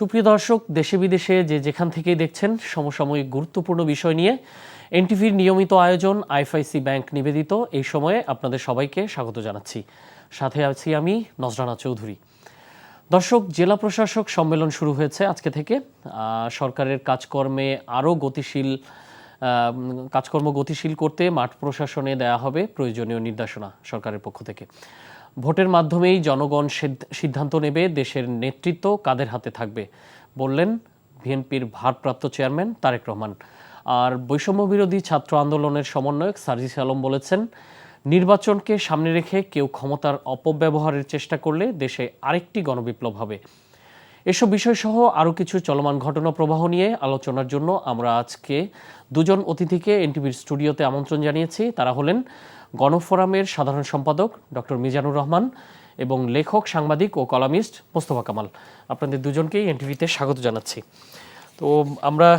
সুপ্রিয় দর্শক, দেশে বিদেশে যে যেখান থেকেই দেখছেন সমসাময়িক গুরুত্বপূর্ণ বিষয় নিয়ে এনটিভির নিয়মিত আয়োজন আইএফআইসি ব্যাংক নিবেদিত এই সময়ে আপনাদের সবাইকে স্বাগত জানাচ্ছি। সাথে আছি আমি নজরানা চৌধুরী। দর্শক, জেলা প্রশাসক সম্মেলন শুরু হয়েছে আজকে থেকে। সরকারের কাজকর্ম গতিশীল করতে মাঠ প্রশাসনে দেয়া হবে প্রয়োজনীয় নির্দেশনা সরকারের পক্ষ থেকে। ভোটের মাধ্যমেই জনগণ সিদ্ধান্ত নেবে দেশের নেতৃত্ব কাদের হাতে থাকবে, বললেন বিএনপির ভারপ্রাপ্ত চেয়ারম্যান তারেক রহমান। আর বৈষম্য বিরোধী ছাত্র আন্দোলনের সমন্বয়ক সার্জিস আলম বলেছেন, নির্বাচনকে সামনে রেখে কেউ ক্ষমতার অপব্যবহারের চেষ্টা করলে দেশে আরেকটি গণবিপ্লব হবে। এসব বিষয় সহ আরও কিছু চলমান ঘটনা প্রবাহ নিয়ে আলোচনার জন্য আমরা আজকে দুজন অতিথিকে এনটিভির স্টুডিওতে আমন্ত্রণ জানিয়েছি। তারা হলেন গণফোরামের সাধারণ সম্পাদক ডক্টর মিজানুর রহমান এবং লেখক, সাংবাদিক ও কলামিস্ট মোস্তফা কামাল। আপনাদের দুজনকেই এনটিভিতে স্বাগত জানাচ্ছি। তো আমরা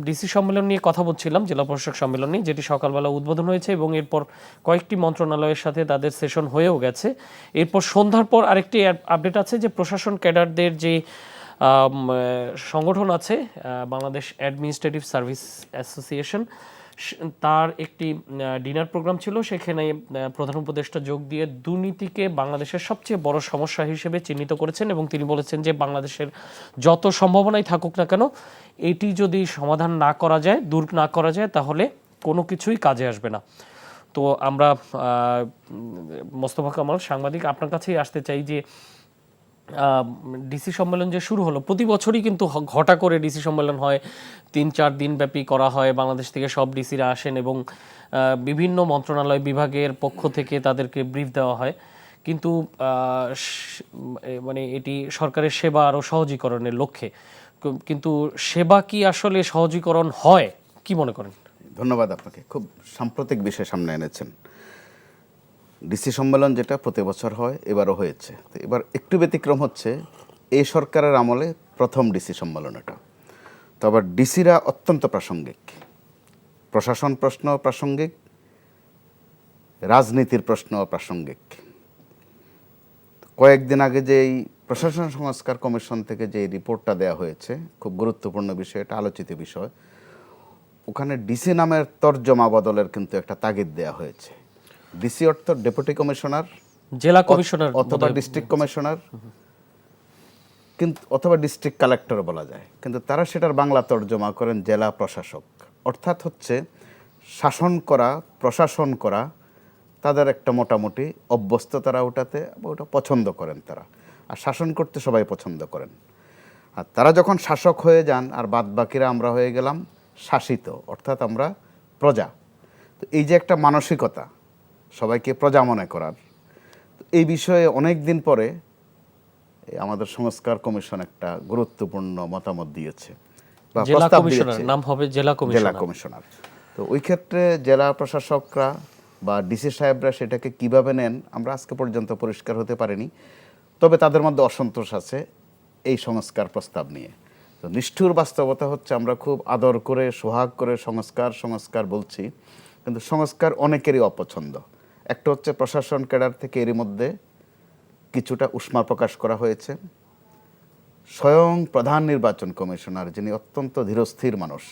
ডিসি সম্মেলন নিয়ে কথা বলছিলাম, জেলা প্রশাসক সম্মেলন নিয়ে, যেটি সকালবেলা উদ্বোধন হয়েছে এবং এরপর কয়েকটি মন্ত্রণালয়ের সাথে তাদের সেশন হয়েও গেছে। এরপর সন্ধ্যার পর আরেকটি আপডেট আছে যে প্রশাসন ক্যাডারদের যে সংগঠন আছে, বাংলাদেশ অ্যাডমিনিস্ট্রেটিভ সার্ভিস অ্যাসোসিয়েশন, তার একটি ডিনার প্রোগ্রাম ছিল। সেখানে প্রধান উপদেষ্টা যোগ দিয়ে দুর্নীতিকে বাংলাদেশের সবচেয়ে বড় সমস্যা হিসেবে চিহ্নিত করেছেন এবং তিনি বলেছেন যে বাংলাদেশের যত সম্ভাবনাই থাকুক না কেন, এটি যদি সমাধান না করা যায়, দূর না করা যায়, তাহলে কোনো কিছুই কাজে আসবে না। তো আমরা মোস্তফা কামাল, সাংবাদিক, আপনার কাছেই আসতে চাই যে ডিসি সম্মেলন যে শুরু হলো, প্রতি বছরই কিন্তু ঘটা করে ডিসি সম্মেলন হয়, 3-4 দিন ব্যাপী করা হয়। বাংলাদেশ থেকে সব ডিসিরা আসেন এবং বিভিন্ন মন্ত্রণালয় বিভাগের পক্ষ থেকে তাদেরকে ব্রিফ দেওয়া হয়। কিন্তু মানে এটি সরকারের সেবা আরও সহজীকরণের লক্ষ্যে। কিন্তু সেবা কি আসলে সহজীকরণ হয়, কি মনে করেন? ধন্যবাদ আপনাকে, খুব সাম্প্রতিক বিষয় সামনে এনেছেন। ডিসি সম্মেলন যেটা প্রতি বছর হয়, এবারও হয়েছে। তো এবার একটু ব্যতিক্রম হচ্ছে, এই সরকারের আমলে প্রথম ডিসি সম্মেলন এটা। তো আবার ডিসিরা অত্যন্ত প্রাসঙ্গিক, প্রশাসন প্রশ্ন প্রাসঙ্গিক, রাজনীতির প্রশ্ন প্রাসঙ্গিক। কয়েকদিন আগে যে এই প্রশাসন সংস্কার কমিশন থেকে যে রিপোর্টটা দেওয়া হয়েছে, খুব গুরুত্বপূর্ণ বিষয়, এটা আলোচিত বিষয়। ওখানে ডিসি নামের তর্জমা বদলের কিন্তু একটা তাগিদ দেওয়া হয়েছে। ডিসি অর্থ ডেপুটি কমিশনার, জেলা কমিশনার অথবা ডিস্ট্রিক্ট কমিশনার, কিন্তু অথবা ডিস্ট্রিক্ট কালেক্টর বলা যায়, কিন্তু তারা সেটার বাংলা তর্জমা করেন জেলা প্রশাসক। অর্থাৎ হচ্ছে শাসন করা, প্রশাসন করা তাদের একটা মোটামুটি অভ্যস্ত, তারা ওটাতে ওটা পছন্দ করেন তারা, আর শাসন করতে সবাই পছন্দ করেন। আর তারা যখন শাসক হয়ে যান, আর বাদ বাকিরা আমরা হয়ে গেলাম শাসিত, অর্থাৎ আমরা প্রজা। তো এই যে একটা মানসিকতা, সবাইকে প্রজা মনে করার, এই বিষয়ে অনেক দিন পরে আমাদের সংস্কার কমিশন একটা গুরুত্বপূর্ণ মতামত দিয়েছে বা প্রস্তাব দিয়েছে, নাম হবে জেলা কমিশনার। তো ওই ক্ষেত্রে জেলা প্রশাসকরা বা ডিসি সাহেবরা সেটাকে কিভাবে নেন আমরা আজকে পর্যন্ত পরিষ্কার হতে পারিনি। তবে তাদের মধ্যে অসন্তোষ আছে এই সংস্কার প্রস্তাব নিয়ে। তো নিষ্ঠুর বাস্তবতা হচ্ছে, আমরা খুব আদর করে সোহাগ করে সংস্কার বলছি, কিন্তু সংস্কার অনেকেরই অপছন্দ। একটা হচ্ছে প্রশাসন ক্যাডার থেকে এরই মধ্যে কিছুটা উষ্মা প্রকাশ করা হয়েছে। স্বয়ং প্রধান নির্বাচন কমিশনার, যিনি অত্যন্ত ধীরস্থির মানুষ,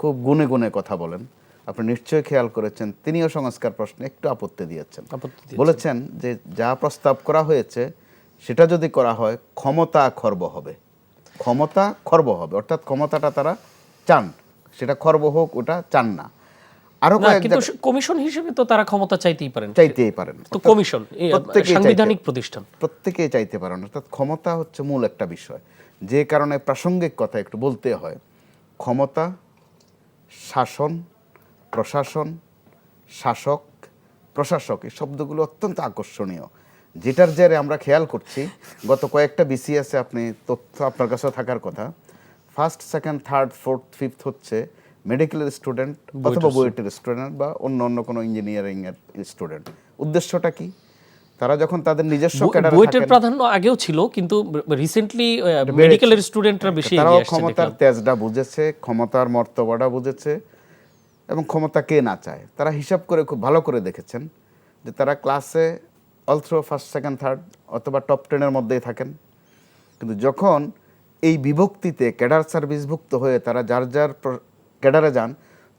খুব গুণে গুণে কথা বলেন, আপনি নিশ্চয়ই খেয়াল করেছেন, তিনিও সংস্কার প্রশ্নে একটু আপত্তি দিয়েছেন। বলেছেন যে যা প্রস্তাব করা হয়েছে সেটা যদি করা হয় ক্ষমতা খর্ব হবে, অর্থাৎ ক্ষমতাটা তারা চান, সেটা খর্ব হোক, ওটা চান না। আরো কমিশন হিসেবে তো তারা ক্ষমতা চাইতেই পারেন। তো কমিশন সাংবিধানিক প্রতিষ্ঠান, প্রত্যেকেই চাইতে পারেন। অর্থাৎ ক্ষমতা হচ্ছে মূল একটা বিষয়, যে কারণে প্রাসঙ্গিক কথা একটু বলতে হয়। ক্ষমতা, শাসন, প্রশাসন, শাসক, প্রশাসক, এই শব্দগুলো অত্যন্ত আকর্ষণীয়, যেটার জেরে আমরা খেয়াল করছি গত কয়েকটা বিসিএসে, আপনি তথ্য আপনার কাছে থাকার কথা, first, second, third, fourth, fifth হচ্ছে মেডিকেলের স্টুডেন্ট অথবা বুয়েটের স্টুডেন্ট বা অন্য কোনো ইঞ্জিনিয়ারিং এর স্টুডেন্ট। উদ্দেশ্যটা কি? তারা যখন তাদের নিজস্ব ক্যাডারে বুয়েটের প্রাধান্য আগেও ছিল, কিন্তু রিসেন্টলি মেডিকেলের স্টুডেন্টরা বেশি এগিয়ে আসছে। ক্ষমতার তেজটা বুঝেছে, ক্ষমতার মর্তবাটা বুঝেছে, এবং ক্ষমতা কে না চায়। তারা হিসাব করে খুব ভালো করে দেখেছেন যে তারা ক্লাসে all throw first, second, third অথবা টপ 10-এর মধ্যেই থাকেন, কিন্তু যখন এই বিভক্তিতে ক্যাডার সার্ভিসভুক্ত হয়ে তারা যার যার ক্যাডারে যান,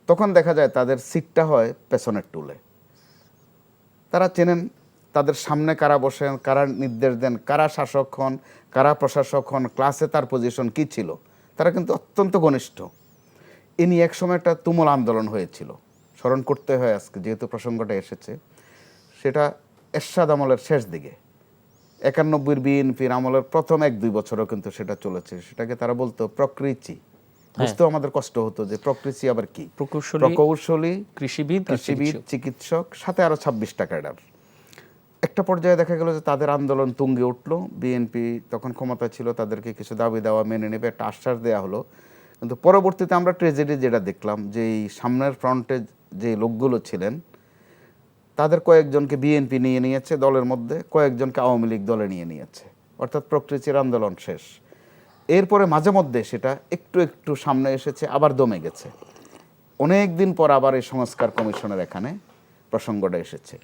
তখন দেখা যায় তাদের সিটটা হয় পেছনের টুলে। তারা চেনেন তাদের সামনে কারা বসেন, কারা নির্দেশ দেন, কারা শাসক হন, কারা প্রশাসক হন, ক্লাসে তার পজিশন কী ছিল, তারা কিন্তু অত্যন্ত ঘনিষ্ঠ। এ নিয়ে একসময় একটা তুমুল আন্দোলন হয়েছিল, স্মরণ করতে হয় আজকে যেহেতু প্রসঙ্গটা এসেছে। সেটা এরশাদ আমলের শেষ দিকে, 91 বিএনপির আমলের প্রথম 1-2 বছরও কিন্তু সেটা চলেছে। সেটাকে তারা বলতো প্রকৃতি। বুঝতেও আমাদের কষ্ট হতো যে প্রকৃতি আবার কি। প্রকৌশলী, কৃষিবিদ, চিকিৎসক, সাথে আরো 26টা ক্যাডার। একটা পর্যায়ে দেখা গেল যে তাদের আন্দোলন তুঙ্গে উঠলো। বিএনপি তখন ক্ষমতা ছিল, তাদেরকে কিছু দাবি দেওয়া মেনে নেবে একটা আশ্বাস দেওয়া হলো। কিন্তু পরবর্তীতে আমরা ট্রেজেডি যেটা দেখলাম, যে এই সামনের ফ্রন্টে যে লোকগুলো ছিলেন তাদের কয়েকজনকে বিএনপি নিয়ে নিয়েছে দলের মধ্যে, কয়েকজনকে আওয়ামী লীগ দলে নিয়ে নিয়েছে, অর্থাৎ প্রকৃতির আন্দোলন শেষ। এরপরে মাঝে মধ্যে সেটা একটু একটু সামনে এসেছে, আবার দমে গেছে। অনেক দিন পর আবার এই সংস্কার কমিশনের এখানে প্রসঙ্গটা এসেছে,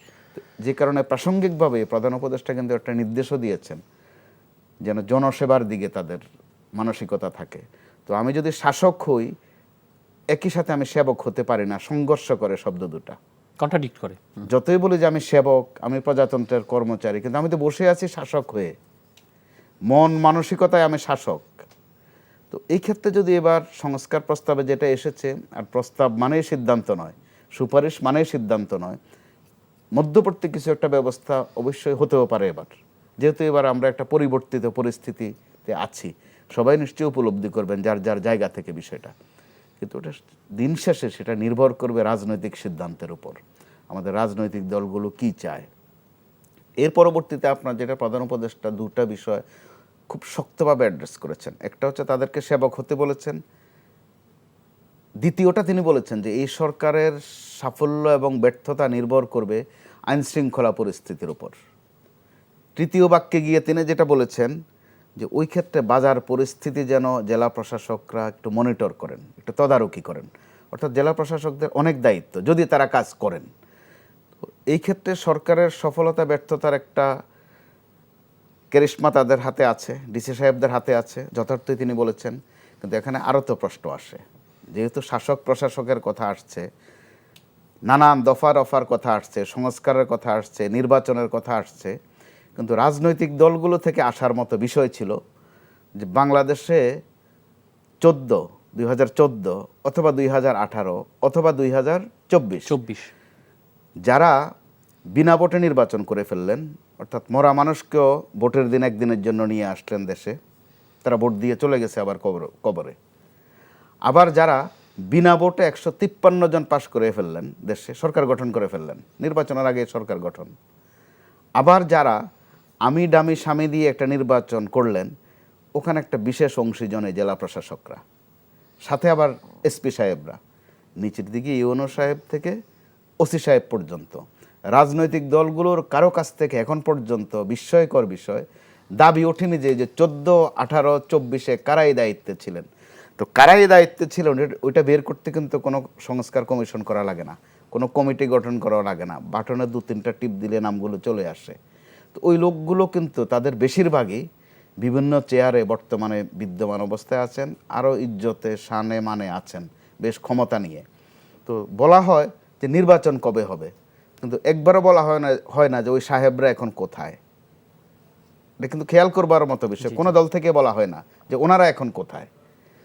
যে কারণে প্রাসঙ্গিকভাবে প্রধান উপদেষ্টা কিন্তু একটা নির্দেশও দিয়েছেন যেন জনসেবার দিকে তাদের মানসিকতা থাকে। তো আমি যদি শাসক হই, একই সাথে আমি সেবক হতে পারি না, সংঘর্ষ করে শব্দ দুটা, কন্ট্রাডিক্ট করে। যতই বলি যে আমি সেবক, আমি প্রজাতন্ত্রের কর্মচারী, কিন্তু আমি তো বসে আছি শাসক হয়ে, মন মানসিকতায় আমি শাসক। তো এই ক্ষেত্রে যদি এবার সংস্কার প্রস্তাবে যেটা এসেছে, আর প্রস্তাব মানেই সিদ্ধান্ত নয়, সুপারিশ মানেই সিদ্ধান্ত নয়, মধ্যবর্তী কিছু একটা ব্যবস্থা অবশ্যই হতেও পারে এবার। যেহেতু এবার আমরা একটা পরিবর্তিত পরিস্থিতিতে আছি, সবাই নিশ্চয়ই উপলব্ধি করবেন যার যার জায়গা থেকে বিষয়টা। কিন্তু ওটা দিন শেষে সেটা নির্ভর করবে রাজনৈতিক সিদ্ধান্তের উপর, আমাদের রাজনৈতিক দলগুলো কি চায়। এর পরবর্তীতে আপনার যেটা প্রধান উপদেষ্টা দুটা বিষয় খুব শক্তভাবে অ্যাড্রেস করেছেন। একটা হচ্ছে তাদেরকে সেবক হতে বলেছেন, দ্বিতীয়টা তিনি বলেছেন যে এই সরকারের সাফল্য এবং ব্যর্থতা নির্ভর করবে আইন শৃঙ্খলা পরিস্থিতির উপর। তৃতীয় বাক্যে গিয়ে তিনি যেটা বলেছেন যে ওই ক্ষেত্রে বাজার পরিস্থিতি যেন জেলা প্রশাসকরা একটু মনিটর করেন, একটু তদারকি করেন। অর্থাৎ জেলা প্রশাসকদের অনেক দায়িত্ব যদি তারা কাজ করেন। এই ক্ষেত্রে সরকারের সফলতা ব্যর্থতার একটা ক্যারিশমা তাদের হাতে আছে, ডিসি সাহেবদের হাতে আছে, যথার্থই তিনি বলেছেন। কিন্তু এখানে আরও তো প্রশ্ন আসে, যেহেতু শাসক প্রশাসকের কথা আসছে, নানান দফা রফার কথা আসছে, সংস্কারের কথা আসছে, নির্বাচনের কথা আসছে, কিন্তু রাজনৈতিক দলগুলো থেকে আসার মতো বিষয় ছিল যে বাংলাদেশে 2014 অথবা 2018 অথবা 2024 যারা বিনা ভোটে নির্বাচন করে ফেললেন, অর্থাৎ মরা মানুষকেও ভোটের দিন একদিনের জন্য নিয়ে আসলেন দেশে, তারা ভোট দিয়ে চলে গেছে আবার কবরে। আবার যারা বিনা ভোটে 153 জন পাশ করে ফেললেন, দেশে সরকার গঠন করে ফেললেন, নির্বাচনের আগে সরকার গঠন। আবার যারা আমি ডামি স্বামী দিয়ে একটা নির্বাচন করলেন, ওখানে একটা বিশেষ অংশীজনে জেলা প্রশাসকরা, সাথে আবার এসপি সাহেবরা, নিচের দিকে ইউনো সাহেব থেকে ওসি সাহেব পর্যন্ত রাজনৈতিক দলগুলোর কারো কাছ থেকে এখন পর্যন্ত বিস্ময়কর বিষয় দাবি ওঠেনি যে 14, 18, 24 কারাই দায়িত্বে ছিলেন। তো কারাই দায়িত্বে ছিল ওইটা বের করতে কিন্তু কোনো সংস্কার কমিশন করা লাগে না, কোনো কমিটি গঠন করা লাগে না, বাটনে 2-3টা টিপ দিলে নামগুলো চলে আসে। তো ওই লোকগুলো কিন্তু তাদের বেশিরভাগই বিভিন্ন চেয়ারে বর্তমানে বিদ্যমান অবস্থায় আছেন, আরও ইজ্জতে শানে মানে আছেন, বেশ ক্ষমতা নিয়ে। তো বলা হয় যে নির্বাচন কবে হবে, কিন্তু একবারও বলা হয় না যে ওই সাহেবরা এখন কোথায়। এটা কিন্তু খেয়াল করবার মতো বিষয়, কোনো দল থেকে বলা হয় না যে ওনারা এখন কোথায়।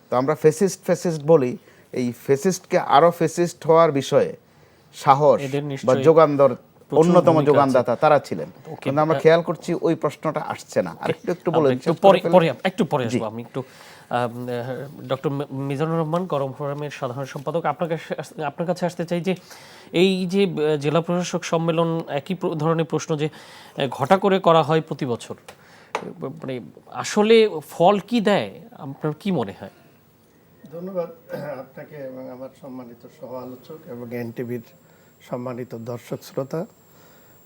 তো আমরা ফেসিস্ট বলি, এই ফেসিস্টকে আরও ফেসিস্ট হওয়ার বিষয়ে সাহস বা যোগানদার অন্যতম যোগানদাতা তারা ছিলেন, কিন্তু আমরা খেয়াল করছি ওই প্রশ্নটা আসছে না। আর একটু বলেন, একটু পরে আসবো। আমি একটু ডক্টর মিজানুর রহমান, গরম ফোরামের সাধারণ সম্পাদক, আপনার কাছে আসতে চাই যে এই যে জেলা প্রশাসক সম্মেলন, একই ধরনের প্রশ্ন যে ঘটা করে করা হয় প্রতি বছর, মানে আসলে ফল কি দেয়, আপনার কি মনে হয়? ধন্যবাদ আপনাকে এবং আমার সম্মানিত সহ আলোচক এবং এনটিভির সম্মানিত দর্শক শ্রোতা।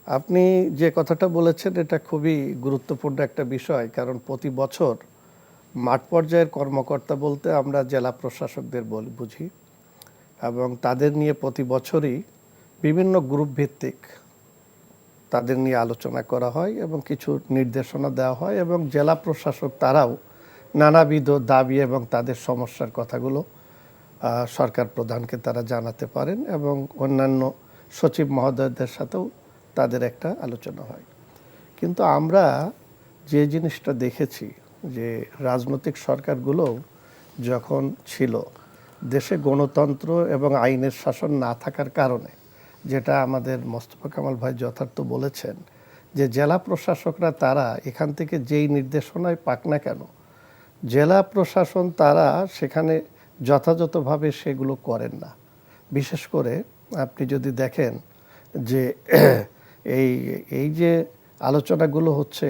আপনি যে কথাটা বলেছেন এটা খুবই গুরুত্বপূর্ণ একটা বিষয়, কারণ প্রতি বছর মাঠ পর্যায়ের কর্মকর্তা বলতে আমরা জেলা প্রশাসকদের বুঝি, এবং তাদের নিয়ে প্রতি বছরই বিভিন্ন গ্রুপ ভিত্তিক তাদের নিয়ে আলোচনা করা হয় এবং কিছু নির্দেশনা দেওয়া হয় এবং জেলা প্রশাসক তারাও নানাবিধ দাবি এবং তাদের সমস্যার কথাগুলো সরকার প্রধানকে তারা জানাতে পারেন এবং অন্যান্য সচিব মহোদয়দের সাথেও তাদের একটা আলোচনা হয়। কিন্তু আমরা যে জিনিসটা দেখেছি যে রাজনৈতিক সরকারগুলো যখন ছিল দেশে গণতন্ত্র এবং আইনের শাসন না থাকার কারণে, যেটা আমাদের মোস্তফা কামাল ভাই যথার্থ বলেছেন, যে জেলা প্রশাসকরা তারা এখান থেকে যেই নির্দেশনায় পাক না কেন, জেলা প্রশাসন তারা সেখানে যথাযথভাবে সেগুলো করেন না। বিশেষ করে আপনি যদি দেখেন যে এই যে আলোচনাগুলো হচ্ছে,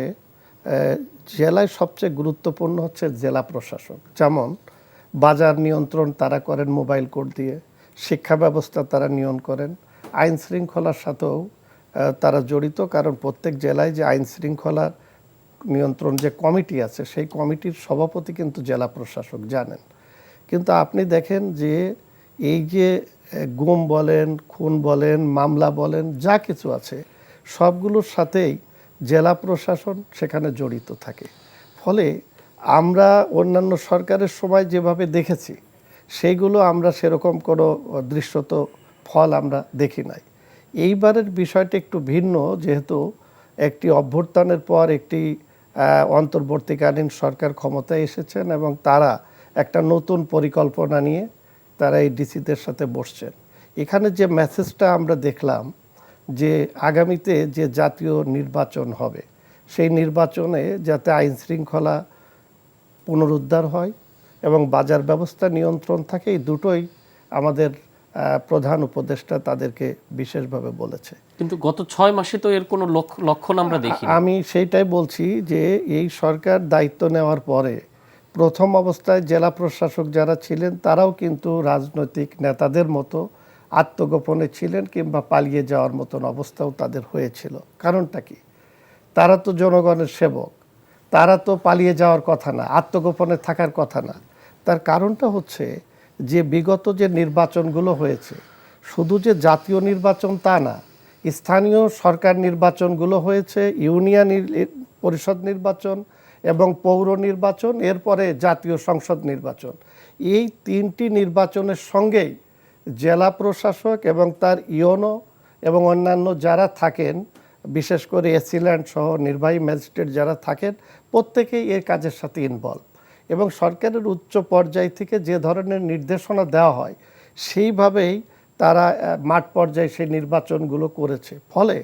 জেলায় সবচেয়ে গুরুত্বপূর্ণ হচ্ছে জেলা প্রশাসক। যেমন বাজার নিয়ন্ত্রণ তারা করেন মোবাইল কোড দিয়ে, শিক্ষা ব্যবস্থা তারা নিয়ন্ত্রণ করেন, আইন শৃঙ্খলার সাথেও তারা জড়িত, কারণ প্রত্যেক জেলায় যে আইন শৃঙ্খলার নিয়ন্ত্রণ যে কমিটি আছে সেই কমিটির সভাপতি কিন্তু জেলা প্রশাসক, জানেন। কিন্তু আপনি দেখেন যে এই যে গুম বলেন, খুন বলেন, মামলা বলেন, যা কিছু আছে সবগুলোর সাথেই জেলা প্রশাসন সেখানে জড়িত থাকে। ফলে আমরা অন্যান্য সরকারের সময় যেভাবে দেখেছি সেইগুলো আমরা সেরকম কোনো দৃশ্যত ফল আমরা দেখি নাই। এইবারের বিষয়টা একটু ভিন্ন, যেহেতু একটি অভ্যুত্থানের পর একটি অন্তর্বর্তীকালীন সরকার ক্ষমতায় এসেছেন এবং তারা একটা নতুন পরিকল্পনা নিয়ে তারা এই ডিসিদের সাথে বসছেন। এখানে যে মেসেজটা আমরা দেখলাম যে আগামীতে যে জাতীয় নির্বাচন হবে সেই নির্বাচনে যাতে আইন শৃঙ্খলা পুনরুদ্ধার হয় এবং বাজার ব্যবস্থা নিয়ন্ত্রণ থাকে, এই দুটোই আমাদের প্রধান উপদেষ্টা তাদেরকে বিশেষভাবে বলেছে। কিন্তু গত 6 মাসে তো এর কোনো লক্ষণ আমরা দেখি। আমি সেইটাই বলছি যে এই সরকার দায়িত্ব নেওয়ার পরে প্রথম অবস্থায় জেলা প্রশাসক যারা ছিলেন তারাও কিন্তু রাজনৈতিক নেতাদের মতো আত্মগোপনে ছিলেন কিংবা পালিয়ে যাওয়ার মতন অবস্থাও তাদের হয়েছিল। কারণটা কি? তারা তো জনগণের সেবক, তারা তো পালিয়ে যাওয়ার কথা না, আত্মগোপনে থাকার কথা না। তার কারণটা হচ্ছে যে বিগত যে নির্বাচনগুলো হয়েছে, শুধু যে জাতীয় নির্বাচন তা না, স্থানীয় সরকার নির্বাচনগুলো হয়েছে, ইউনিয়ন পরিষদ নির্বাচন এবং পৌর নির্বাচন, এরপরে জাতীয় সংসদ নির্বাচন। এই তিনটি নির্বাচনের সঙ্গেই জেলা প্রশাসক এবং তার ইওনো এবং অন্যান্য যারা থাকেন, বিশেষ করে এসিল্যান্ড সহ নির্বাহী ম্যাজিস্ট্রেট যারা থাকেন, প্রত্যেকেই এর কাজের সাথে ইনভলভ এবং সরকারের উচ্চ পর্যায় থেকে যে ধরনের নির্দেশনা দেওয়া হয় সেইভাবেই তারা মাঠ পর্যায়ে সেই নির্বাচনগুলো করেছে। ফলে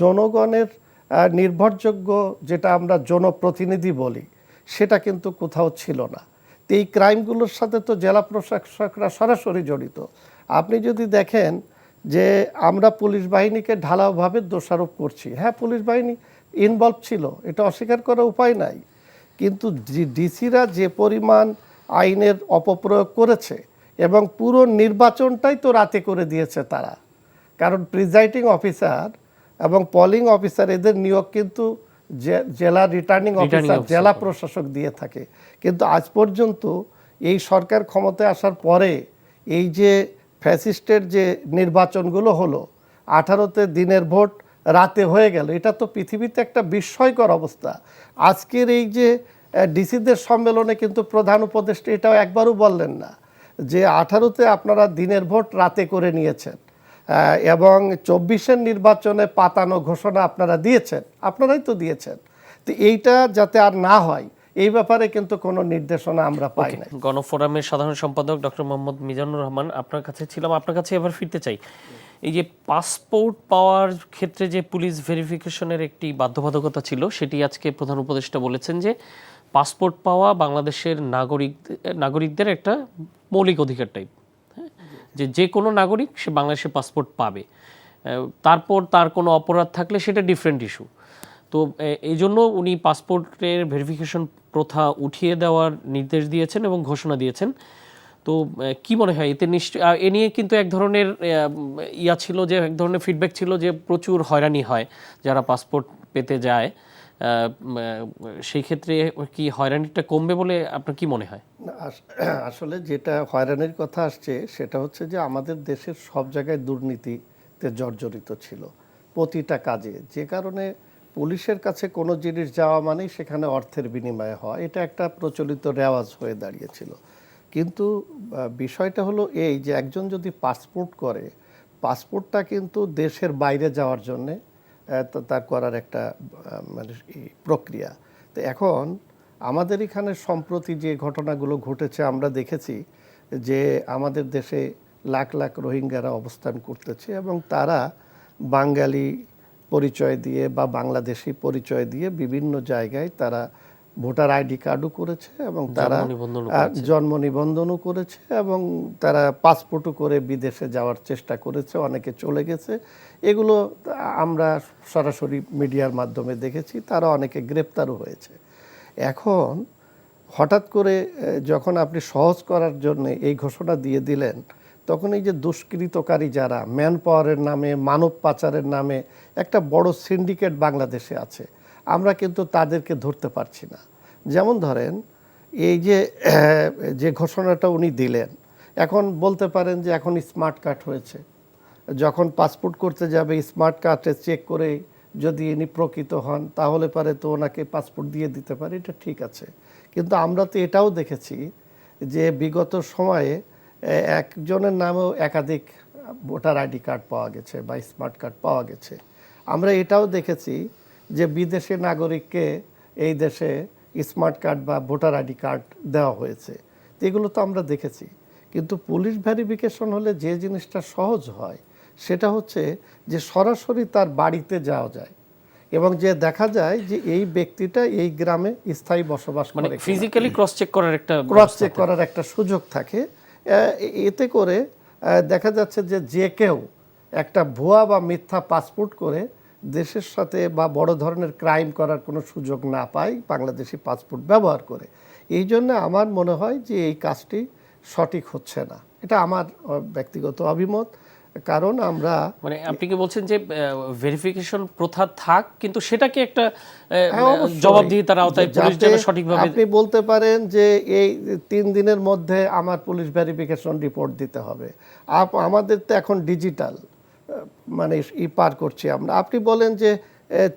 জনগণের নির্ভরযোগ্য যেটা আমরা জনপ্রতিনিধি বলি সেটা কিন্তু কোথাও ছিল না। তো এই ক্রাইমগুলোর সাথে তো জেলা প্রশাসকরা সরাসরি জড়িত। আপনি যদি দেখেন যে আমরা পুলিশ বাহিনীকে ঢালাওভাবে দোষারোপ করছি, হ্যাঁ পুলিশ বাহিনী ইনভলভ ছিল, এটা অস্বীকার করার উপায় নাই, কিন্তু ডিসিরা যে পরিমাণ আইনের অপপ্রয়োগ করেছে এবং পুরো নির্বাচনটাই তো রাতে করে দিয়েছে তারা। কারণ প্রিজাইডিং অফিসার এবং পোলিং অফিসার এদের নিয়োগ কিন্তু জেলা রিটার্নিং অফিসার জেলা প্রশাসক দিয়ে থাকে। কিন্তু আজ পর্যন্ত এই সরকার ক্ষমতায় আসার পরে এই যে ফ্যাসিস্টের যে নির্বাচনগুলো হলো, 18তে দিনের ভোট রাতে হয়ে গেল, এটা তো পৃথিবীতে একটা বিস্ময়কর অবস্থা। আজকের এই যে ডিসিদের সম্মেলনে কিন্তু প্রধান উপদেষ্টা এটাও একবারও বললেন না যে 18তে আপনারা দিনের ভোট রাতে করে নিয়েছেন এবং 24-এর নির্বাচনে পাতানো ঘোষণা আপনারা দিয়েছেন, আপনারাই তো দিয়েছেন। তো এইটা যাতে আর না হয় এই ব্যাপারে কিন্তু কোনো নির্দেশনা আমরা পাই না। গণফোরামের সাধারণ সম্পাদক ডক্টর মোহাম্মদ মিজানুর রহমান, আপনার কাছে ছিলাম, আপনার কাছে এবার ফিরতে চাই। এই যে পাসপোর্ট পাওয়ার ক্ষেত্রে যে পুলিশ ভেরিফিকেশনের একটি বাধ্যবাধকতা ছিল, সেটি আজকে প্রধান উপদেষ্টা বলেছেন যে পাসপোর্ট পাওয়া বাংলাদেশের নাগরিকদের একটা মৌলিক অধিকার টাইপ, যে কোনো নাগরিক সে বাংলাদেশের পাসপোর্ট পাবে, তারপর তার কোনো অপরাধ থাকলে সেটা ডিফারেন্ট ইস্যু। তো এই জন্য উনি পাসপোর্টের ভেরিফিকেশন প্রথা উঠিয়ে দেওয়ার নির্দেশ দিয়েছেন এবং ঘোষণা দিয়েছেন। তো কি মনে হয় এতে নিশ্চয় এ নিয়ে কিন্তু এক ধরনের ছিল, যে এক ধরনের ফিডব্যাক ছিল যে প্রচুর হয়রানি হয় যারা পাসপোর্ট পেতে যায়, সেই ক্ষেত্রে কি হয়রানিটা কমবে বলে আপনার কি মনে হয়? আসলে যেটা হয়রানির কথা আসছে সেটা হচ্ছে যে আমাদের দেশের সব জায়গায় দুর্নীতিতে জর্জরিত ছিল। প্রতিটা কাজে, যে কারণে পুলিশের কাছে কোনো জিনিস যাওয়া মানেই সেখানে অর্থের বিনিময়ে হয়, এটা একটা প্রচলিত রেওয়াজ হয়ে দাঁড়িয়েছিল। কিন্তু বিষয়টা হলো এই যে একজন যদি পাসপোর্ট করে, পাসপোর্টটা কিন্তু দেশের বাইরে যাওয়ার জন্যে তার করার একটা মানে প্রক্রিয়া। তো এখন আমাদের এখানে সম্প্রতি যে ঘটনাগুলো ঘটেছে আমরা দেখেছি যে আমাদের দেশে লাখ লাখ রোহিঙ্গারা অবস্থান করতেছে এবং তারা বাঙালি পরিচয় দিয়ে বা বাংলাদেশি পরিচয় দিয়ে বিভিন্ন জায়গায় তারা ভোটার আইডি কার্ডও করেছে এবং তারা জন্ম নিবন্ধনও করেছে এবং তারা পাসপোর্টও করে বিদেশে যাওয়ার চেষ্টা করেছে, অনেকে চলে গেছে। এগুলো আমরা সরাসরি মিডিয়ার মাধ্যমে দেখেছি, তারা অনেকে গ্রেপ্তারও হয়েছে। এখন হঠাৎ করে যখন আপনি সহজ করার জন্য এই ঘোষণা দিয়ে দিলেন, তখন এই যে দুষ্কৃতকারী যারা ম্যান পাওয়ারের নামে, মানব পাচারের নামে একটা বড় সিন্ডিকেট বাংলাদেশে আছে, আমরা কিন্তু তাদেরকে ধরতে পারছি না। যেমন ধরেন এই যে ঘোষণাটা উনি দিলেন, এখন বলতে পারেন যে এখন স্মার্ট কার্ড হয়েছে, যখন পাসপোর্ট করতে যাবে স্মার্ট কার্ডে চেক করে যদি ইনি প্রকৃত হন তাহলে পারে তো ওনাকে পাসপোর্ট দিয়ে দিতে পারে, এটা ঠিক আছে। কিন্তু আমরা তো এটাও দেখেছি যে বিগত সময়ে একজনের নামেও একাধিক ভোটার আইডি কার্ড পাওয়া গেছে বা স্মার্ট কার্ড পাওয়া গেছে। আমরা এটাও দেখেছি যে বিদেশি নাগরিককে এই দেশে স্মার্ট কার্ড বা ভোটার আইডি কার্ড দেওয়া হয়েছে। তো এগুলো তো আমরা দেখেছি। কিন্তু পুলিশ ভেরিফিকেশন হলে যে জিনিসটা সহজ হয় সেটা হচ্ছে যে সরাসরি তার বাড়িতে যাওয়া যায় এবং যে দেখা যায় যে এই ব্যক্তিটা এই গ্রামে স্থায়ী বসবাস করে, ফিজিক্যালি ক্রস চেক করার একটা সুযোগ থাকে। এতে করে দেখা যাচ্ছে যে যে কেউ একটা ভুয়া বা মিথ্যা পাসপোর্ট করে দেশের সাথে বা বড় ধরনের ক্রাইম করার কোনো সুযোগ না পায় বাংলাদেশি পাসপোর্ট ব্যবহার করে। এই জন্য আমার মনে হয় যে এই কাজটি সঠিক হচ্ছে না, এটা আমার ব্যক্তিগত অভিমত। কারণ আমরা মানে আপনি কি বলছেন যে ভেরিফিকেশন প্রথা থাক, কিন্তু সেটাকে একটা জবাবদিহিতার আওতায় পুলিশ যেন সঠিকভাবে, আপনি বলতে পারেন যে এই 3 দিনের মধ্যে আমার পুলিশ ভেরিফিকেশন রিপোর্ট দিতে হবে। আমাদের তো এখন ডিজিটাল মানে পার করছি আমরা। আপনি বলেন যে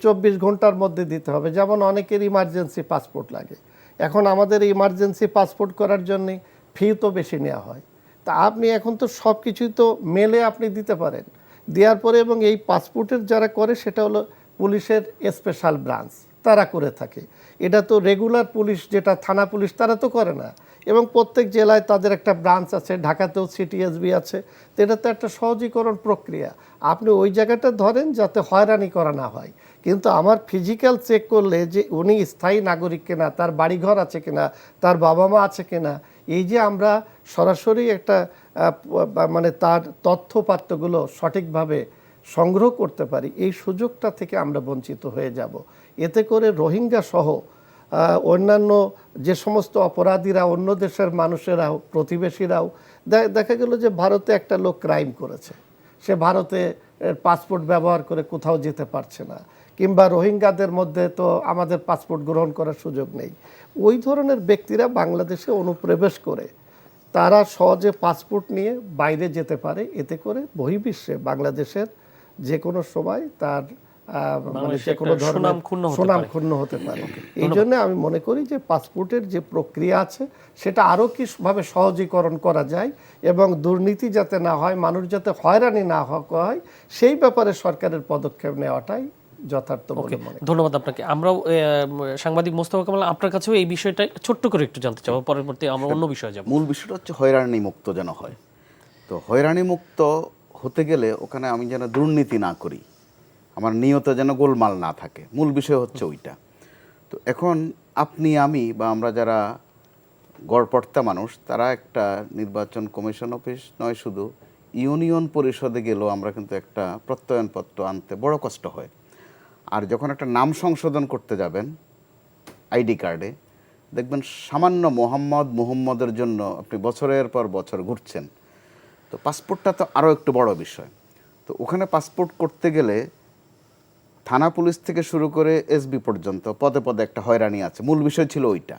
24 ঘন্টার মধ্যে দিতে হবে, যেমন অনেকের ইমার্জেন্সি পাসপোর্ট লাগে। এখন আমাদের ইমার্জেন্সি পাসপোর্ট করার জন্য ফি তো বেশি নেওয়া হয়, তা আপনি এখন তো সব কিছুই তো মেলে আপনি দিতে পারেন। দেওয়ার পরে এবং এই পাসপোর্টের যারা করে সেটা হলো পুলিশের স্পেশাল ব্রাঞ্চ, তারা করে থাকে। এটা তো রেগুলার পুলিশ যেটা থানা পুলিশ তারা তো করে না, এবং প্রত্যেক জেলায় তাদের একটা ব্রাঞ্চ আছে, ঢাকাতেও সিটিএসবি আছে। তো এটা তো একটা সহজীকরণ প্রক্রিয়া। আপনি ওই জায়গাটা ধরেন যাতে হয়রানি করা না হয়। কিন্তু আমার ফিজিক্যাল চেক করলে যে উনি স্থায়ী নাগরিক কিনা, তার বাড়িঘর আছে কিনা, তার বাবা মা আছে কিনা, এই যে আমরা সরাসরি একটা মানে তার তথ্যপাত্রগুলো সঠিকভাবে সংগ্রহ করতে পারি, এই সুযোগটা থেকে আমরা বঞ্চিত হয়ে যাব। এতে করে রোহিঙ্গা সহ অন্যান্য যে সমস্ত অপরাধীরা, অন্য দেশের মানুষেরাও, প্রতিবেশীরাও, দেখা গেল যে ভারতে একটা লোক ক্রাইম করেছে, সে ভারতে পাসপোর্ট ব্যবহার করে কোথাও যেতে পারছে না, কিংবা রোহিঙ্গাদের মধ্যে তো আমাদের পাসপোর্ট গ্রহণ করার সুযোগ নেই। ওই ধরনের ব্যক্তিরা বাংলাদেশে অনুপ্রবেশ করে তারা সহজে পাসপোর্ট নিয়ে বাইরে যেতে পারে। এতে করে বহির্বিশ্বে বাংলাদেশের যে কোনো সময় তার মানে যে কোনো ধরনের সুনাম ক্ষুণ্ণ হতে পারে। এই জন্য আমি মনে করি যে পাসপোর্টের যে প্রক্রিয়া আছে সেটা আরও কিভাবে সহজীকরণ করা যায় এবং দুর্নীতি যাতে না হয়, মানুষ যাতে হয়রানি না হয়, সেই ব্যাপারে সরকারের পদক্ষেপ নেওয়াটাই যথার্থ বলে মনে করি। ধন্যবাদ আপনাকে। আমরাও সাংবাদিক মোস্তফা কামাল আপনার কাছেও এই বিষয়টা ছোট্ট করে একটু জানতে চাবো, পরবর্তী আমরা অন্য বিষয়ে যাব। মূল বিষয়টা হচ্ছে হয়রানি মুক্ত যেন হয়। তো হয়রানি মুক্ত হতে গেলে ওখানে আমি যেন দুর্নীতি না করি, আমার নিয়ত যেন গোলমাল না থাকে, মূল বিষয় হচ্ছে ওইটা। তো এখন আপনি আমি বা আমরা যারা গড়পড়তা মানুষ, তারা একটা নির্বাচন কমিশন অফিস নয়, শুধু ইউনিয়ন পরিষদে গেলেও আমরা কিন্তু একটা প্রত্যয়নপত্র আনতে বড় কষ্ট হয়। আর যখন একটা নাম সংশোধন করতে যাবেন আইডি কার্ডে, দেখবেন সামান্য মুহাম্মদের জন্য আপনি বছরের পর বছর ঘুরছেন। তো পাসপোর্টটা তো আরও একটু বড় বিষয়। তো ওখানে পাসপোর্ট করতে গেলে থানা পুলিশ থেকে শুরু করে এসবি পর্যন্ত পদে পদে একটা হয়রানি আছে। মূল বিষয় ছিল ওইটা।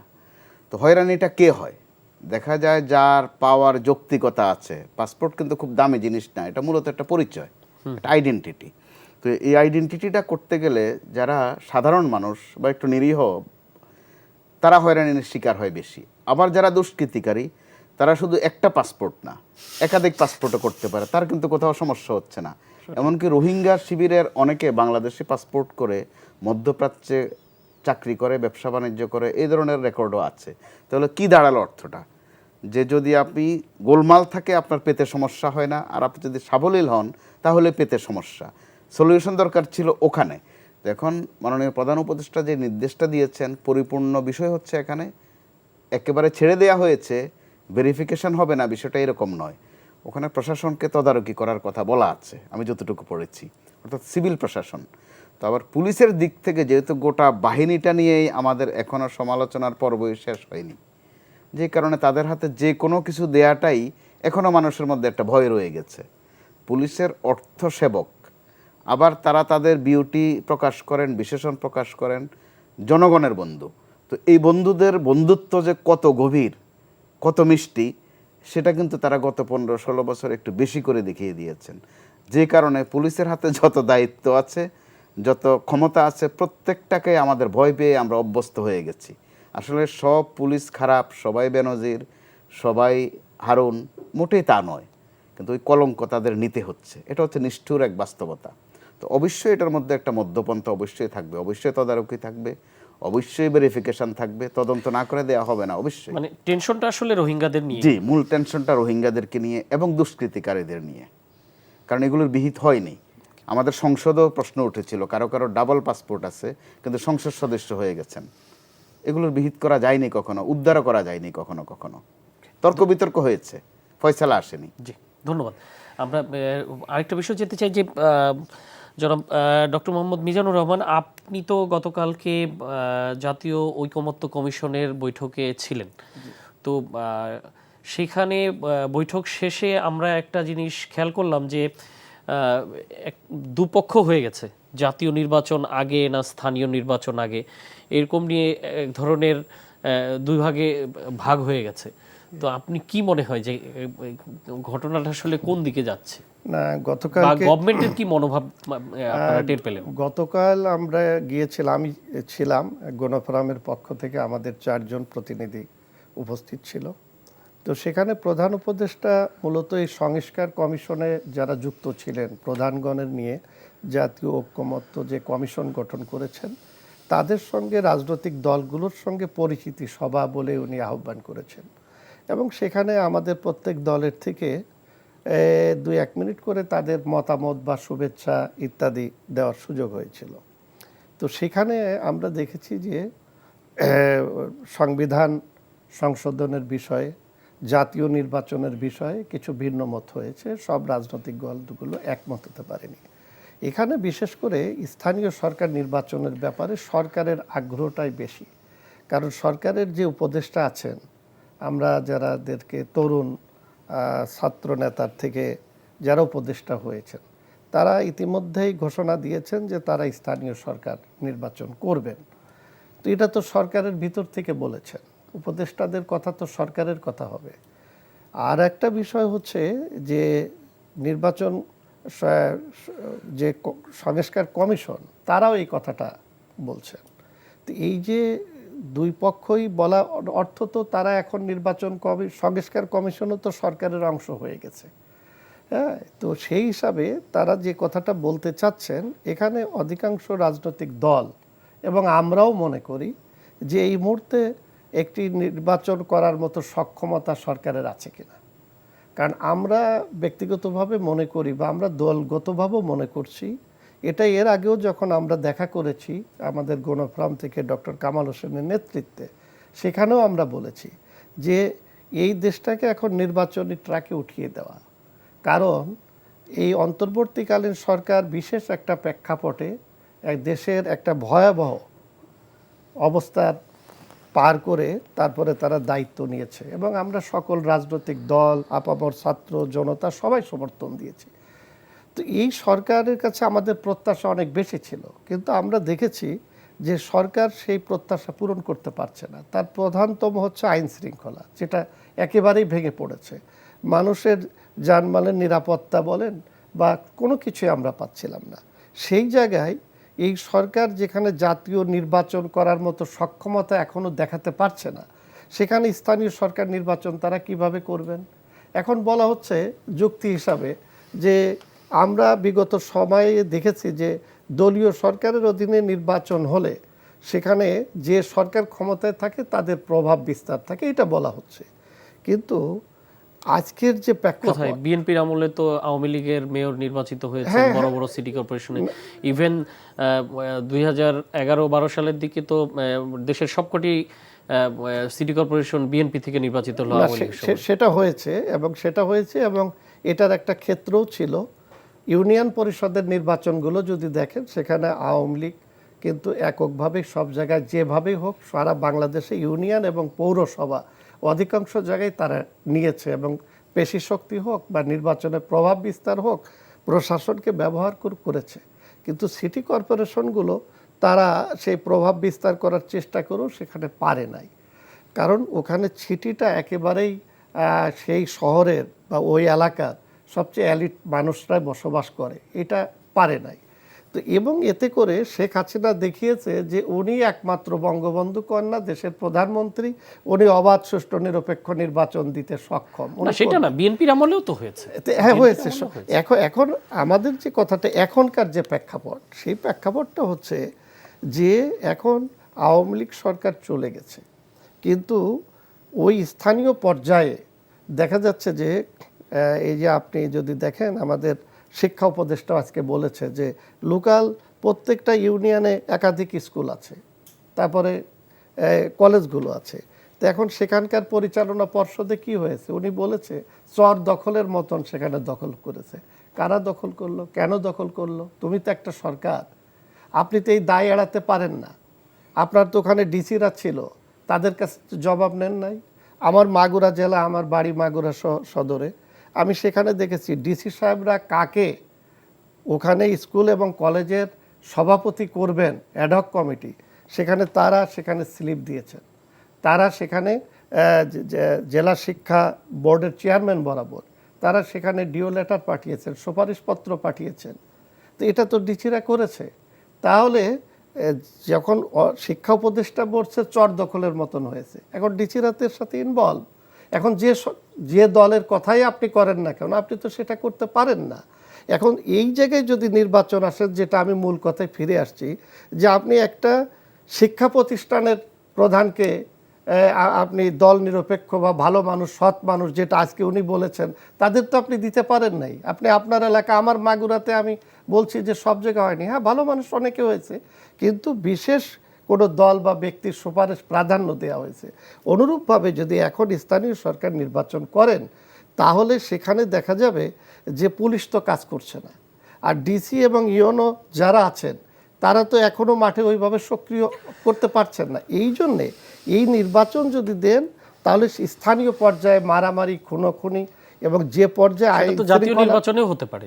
তো হয়রানিটা কে হয়? দেখা যায় যার পাওয়ার যৌক্তিকতা আছে। পাসপোর্ট কিন্তু খুব দামি জিনিস না, এটা মূলত একটা পরিচয়, একটা আইডেন্টিটি। তো এই আইডেন্টিটিটা করতে গেলে যারা সাধারণ মানুষ বা একটু নিরীহ, তারা হয়রানির শিকার হয় বেশি। আবার যারা দুষ্কৃতিকারী, তারা শুধু একটা পাসপোর্ট না, একাধিক পাসপোর্টও করতে পারে, তার কিন্তু কোথাও সমস্যা হচ্ছে না। এমনকি রোহিঙ্গা শিবিরের অনেকে বাংলাদেশি পাসপোর্ট করে মধ্যপ্রাচ্যে চাকরি করে, ব্যবসা বাণিজ্য করে, এই ধরনের রেকর্ডও আছে। তাহলে কি দাঁড়ালো অর্থটা? যে যদি আপনি গোলমাল থাকে আপনার পেতে সমস্যা হয় না, আর আপনি যদি সাবলীল হন তাহলে পেতে সমস্যা। সলিউশন দরকার ছিল ওখানে। তো এখন মাননীয় প্রধান উপদেষ্টা যে নির্দেশটা দিয়েছেন, পরিপূর্ণ বিষয় হচ্ছে এখানে একেবারে ছেড়ে দেয়া হয়েছে, ভেরিফিকেশন হবে না, বিষয়টা এরকম নয়। ওখানে প্রশাসনকে তদারকি করার কথা বলা আছে, আমি যতটুকু পড়েছি, অর্থাৎ সিভিল প্রশাসন। তো আবার পুলিশের দিক থেকে যেহেতু গোটা বাহিনীটা নিয়েই আমাদের এখনও সমালোচনার পর্বই শেষ হয়নি, যে কারণে তাদের হাতে যে কোনো কিছু দেয়াটাই এখনও মানুষের মধ্যে একটা ভয় রয়ে গেছে। পুলিশের অর্থ সেবক, আবার তারা তাদের বিউটি প্রকাশ করেন, বিশেষণ প্রকাশ করেন, জনগণের বন্ধু। তো এই বন্ধুদের বন্ধুত্ব যে কত গভীর, কত মিষ্টি, সেটা কিন্তু তারা গত 15-16 বছর একটু বেশি করে দেখিয়ে দিয়েছেন। যে কারণে পুলিশের হাতে যত দায়িত্ব আছে, যত ক্ষমতা আছে, প্রত্যেকটাকে আমাদের ভয় পেয়ে আমরা অভ্যস্ত হয়ে গেছি। আসলে সব পুলিশ খারাপ, সবাই বেনজির, সবাই হারুন, মোটেই তা নয়। কিন্তু ওই কলঙ্ক তাদের নিতে হচ্ছে, এটা হচ্ছে নিষ্ঠুর এক বাস্তবতা। তো অবশ্যই এটার মধ্যে একটা মধ্যপন্থা অবশ্যই থাকবে, অবশ্যই তদারকি থাকবে, অবশ্যই ভেরিফিকেশন থাকবে, তদন্ত না করে দেওয়া হবে না অবশ্যই। মানে টেনশনটা আসলে রোহিঙ্গাদের নিয়ে। জি, মূল টেনশনটা রোহিঙ্গাদেরকে নিয়ে এবং দুষ্কৃতিকারীদের নিয়ে, কারণ এগুলোর বিহিত হয়নি। আমাদের সংসদেও প্রশ্ন উঠেছিল, কারো কারো ডাবল পাসপোর্ট আছে কিন্তু সংসদ সদস্য হয়ে গেছেন, এগুলোর বিহিত করা যায়নি কখনো, উদ্ধারও করা যায়নি কখনো কখনো, তর্ক বিতর্ক হয়েছে, ফয়সালা আসেনি। জি, ধন্যবাদ। আমরা আরেকটা বিষয় যেতে চাই যে জনাব ডক্টর মোহাম্মদ মিজানুর রহমান, আপনি তো গতকালকে জাতীয় ঐকমত্য কমিশনের বৈঠকে ছিলেন। তো সেখানে বৈঠক শেষে আমরা একটা জিনিস খেয়াল করলাম যে দুপক্ষ হয়ে গেছে, জাতীয় নির্বাচন আগে না স্থানীয় নির্বাচন আগে, এরকম নিয়ে এক ধরনের দুই ভাগে ভাগ হয়ে গেছে। তো আপনি কি মনে হয় যে ঘটনাটা আসলে কোন দিকে যাচ্ছে, না গতকাল বা গভর্নমেন্টের কি মনোভাব আপনারা টের পেলেন? গতকাল আমরা গিয়েছিলাম, আমি ছিলাম, গণফোরামের পক্ষ থেকে আমাদের 4 জন প্রতিনিধি উপস্থিত ছিল। তো সেখানে প্রধান উপদেষ্টা মূলত এই সংস্কার কমিশনে যারা যুক্ত ছিলেন, প্রধানগণের নিয়ে জাতীয় ঐকমত্য যে কমিশন গঠন করেছেন, তাদের সঙ্গে রাজনৈতিক দলগুলোর সঙ্গে পরিচিতি সভা বলে উনি আহ্বান করেছেন। এবং সেখানে আমাদের প্রত্যেক দলের থেকে 2-1 মিনিট করে তাদের মতামত বা শুভেচ্ছা ইত্যাদি দেওয়ার সুযোগ হয়েছিল। তো সেখানে আমরা দেখেছি যে সংবিধান সংশোধনের বিষয়ে, জাতীয় নির্বাচনের বিষয়ে কিছু ভিন্ন মত হয়েছে, সব রাজনৈতিক দলগুলো একমত হতে পারেনি। এখানে বিশেষ করে স্থানীয় সরকার নির্বাচনের ব্যাপারে সরকারের আগ্রহটাই বেশি, কারণ সরকারের যে উপদেষ্টা আছেন, আমরা যারাদেরকে তরুণ ছাত্র নেতার থেকে যারা উপদেষ্টা হয়েছেন, তারা ইতিমধ্যেই ঘোষণা দিয়েছেন যে তারা স্থানীয় সরকার নির্বাচন করবেন। তো এটা তো সরকারের ভিতর থেকে বলেছেন, উপদেষ্টাদের কথা তো সরকারের কথা হবে। আর একটা বিষয় হচ্ছে যে নির্বাচন যে সংস্কার কমিশন, তারাও এই কথাটা বলছেন। তো এই যে দুই পক্ষই বলা অর্থ তো তারা এখন নির্বাচন সংস্কার কমিশনও তো সরকারের অংশ হয়ে গেছে। হ্যাঁ, তো সেই হিসাবে তারা যে কথাটা বলতে চাচ্ছেন, এখানে অধিকাংশ রাজনৈতিক দল এবং আমরাও মনে করি যে এই মুহূর্তে একটি নির্বাচন করার মতো সক্ষমতা সরকারের আছে কিনা। কারণ আমরা ব্যক্তিগতভাবে মনে করি বা আমরা দলগতভাবেও মনে করছি, এটা এর আগেও যখন আমরা দেখা করেছি আমাদের গণফোরাম থেকে ডক্টর কামাল হোসেনের নেতৃত্বে, সেখানেও আমরা বলেছি যে এই দেশটাকে এখন নির্বাচনী ট্র্যাকে উঠিয়ে দেওয়া। কারণ এই অন্তর্বর্তীকালীন সরকার বিশেষ একটা প্রেক্ষাপটে এক দেশের একটা ভয়াবহ অবস্থার পার করে তারপরে তারা দায়িত্ব নিয়েছে, এবং আমরা সকল রাজনৈতিক দল, আপামর ছাত্র জনতা সবাই সমর্থন দিয়েছি। তো এই সরকারের কাছে আমাদের প্রত্যাশা অনেক বেশি ছিল, কিন্তু আমরা দেখেছি যে সরকার সেই প্রত্যাশা পূরণ করতে পারছে না। তার প্রধানতম হচ্ছে আইন শৃঙ্খলা, যেটা একেবারেই ভেঙে পড়েছে। মানুষের জানমালের নিরাপত্তা বলেন বা কোনো কিছুই আমরা পাচ্ছিলাম না। সেই জায়গায় এই সরকার যেখানে জাতীয় নির্বাচন করার মতো সক্ষমতা এখনো দেখাতে পারছে না, সেখানে স্থানীয় সরকার নির্বাচন তারা কিভাবে করবেন? এখন বলা হচ্ছে যুক্তি হিসাবে যে আমরা বিগত সময়ে দেখেছি যে দলীয় সরকারের অধীনে নির্বাচন হলে সেখানে যে সরকার ক্ষমতায় থাকে তাদের প্রভাব বিস্তার থাকে, এটা বলা হচ্ছে। কিন্তু আজকের যে প্রেক্ষাপট, কোথায় বিএনপির আমলে তো আওয়ামী লীগের মেয়র নির্বাচিত হয়েছে বড় বড় সিটি কর্পোরেশনে। ইভেন 2011-12 সালের দিকে তো দেশের সবকটি সিটি কর্পোরেশন বিএনপি থেকে নির্বাচিত হলো আওয়ামী লীগ সময়। সেটা হয়েছে এবং এটার একটা ক্ষেত্রও ছিল। ইউনিয়ন পরিষদের নির্বাচনগুলো যদি দেখেন, সেখানে আওয়ামী লীগ কিন্তু এককভাবে সব জায়গায় যেভাবেই হোক সারা বাংলাদেশে ইউনিয়ন এবং পৌরসভা অধিকাংশ জায়গায় তারা নিয়েছে, এবং পেশি শক্তি হোক বা নির্বাচনের প্রভাব বিস্তার হোক প্রশাসনকে ব্যবহার করেছে। কিন্তু সিটি কর্পোরেশনগুলো তারা সেই প্রভাব বিস্তার করার চেষ্টা করেও সেখানে পারে নাই, কারণ ওখানে সিটিটা একেবারেই সেই শহরের বা ওই এলাকার সবচেয়ে এলিট মানুষরাই বসবাস করে, এটা পারে নাই। তো এবং এতে করে শেখ হাসিনা দেখিয়েছে যে উনি একমাত্র বঙ্গবন্ধু কন্যা, দেশের প্রধানমন্ত্রী, উনি অবাধ সুষ্ঠু নিরপেক্ষ নির্বাচন দিতে সক্ষম। না সেটা না, বিএনপির আমলেও তো হয়েছে। হ্যাঁ হয়েছে। এখন আমাদের যে কথাটা এখনকার যে প্রেক্ষাপট, সেই প্রেক্ষাপটটা হচ্ছে যে এখন আওয়ামী লীগ সরকার চলে গেছে, কিন্তু ওই স্থানীয় পর্যায়ে দেখা যাচ্ছে যে এই যে আপনি যদি দেখেন আমাদের শিক্ষা উপদেষ্টা আজকে বলেছে যে লোকাল প্রত্যেকটা ইউনিয়নে একাধিক স্কুল আছে, তারপরে কলেজগুলো আছে। তো এখন সেখানকার পরিচালনা পর্ষদে কি হয়েছে, উনি বলেছে চর দখলের মতন সেখানে দখল করেছে। কারা দখল করলো, কেন দখল করলো? তুমি তো একটা সরকার, আপনি তো এই দায় এড়াতে পারেন না। আপনার তো ওখানে ডিসিরা ছিল, তাদের কাছে জবাব নেন নাই। আমার মাগুরা জেলা, আমার বাড়ি মাগুরা সদরে, আমি সেখানে দেখেছি ডিসি সাহেবরা কাকে ওখানে স্কুল এবং কলেজের সভাপতি করবেন, অ্যাডহক কমিটি, সেখানে স্লিপ দিয়েছেন। তারা সেখানে জেলা শিক্ষা বোর্ডের চেয়ারম্যান বরাবর তারা সেখানে ডিও লেটার পাঠিয়েছেন, সুপারিশপত্র পাঠিয়েছেন। তো এটা তো ডিসিরা করেছে। তাহলে যখন শিক্ষা উপদেষ্টা বলছে চর দখলের মতন হয়েছে, এখন ডিসিরাতের সাথে ইনভলভ। এখন যে দলের কথাই আপনি করেন না কেন, আপনি তো সেটা করতে পারেন না। এখন এই জায়গায় যদি নির্বাচন আসে, যেটা আমি মূল কথায় ফিরে আসছি, যে আপনি একটা শিক্ষা প্রতিষ্ঠানের প্রধানকে আপনি দল নিরপেক্ষ বা ভালো মানুষ, সৎ মানুষ, যেটা আজকে উনি বলেছেন, তাদের তো আপনি দিতে পারেন নাই। আপনি আপনার এলাকা, আমার মাগুরাতে আমি বলছি যে সব জায়গায় হয়নি, হ্যাঁ ভালো মানুষ অনেকে হয়েছে, কিন্তু বিশেষ কোনো দল বা ব্যক্তির সুপারিশ প্রাধান্য দেওয়া হয়েছে। অনুরূপভাবে যদি এখন স্থানীয় সরকার নির্বাচন করেন, তাহলে সেখানে দেখা যাবে যে পুলিশ তো কাজ করছে না, আর ডিসি এবং ইউনো যারা আছেন তারা তো এখনও মাঠে ওইভাবে সক্রিয় করতে পারছেন না। এই জন্যে এই নির্বাচন যদি দেন, তাহলে স্থানীয় পর্যায়ে মারামারি, খুনোখুনি এবং যে পর্যায়ে জাতীয় নির্বাচনেও হতে পারে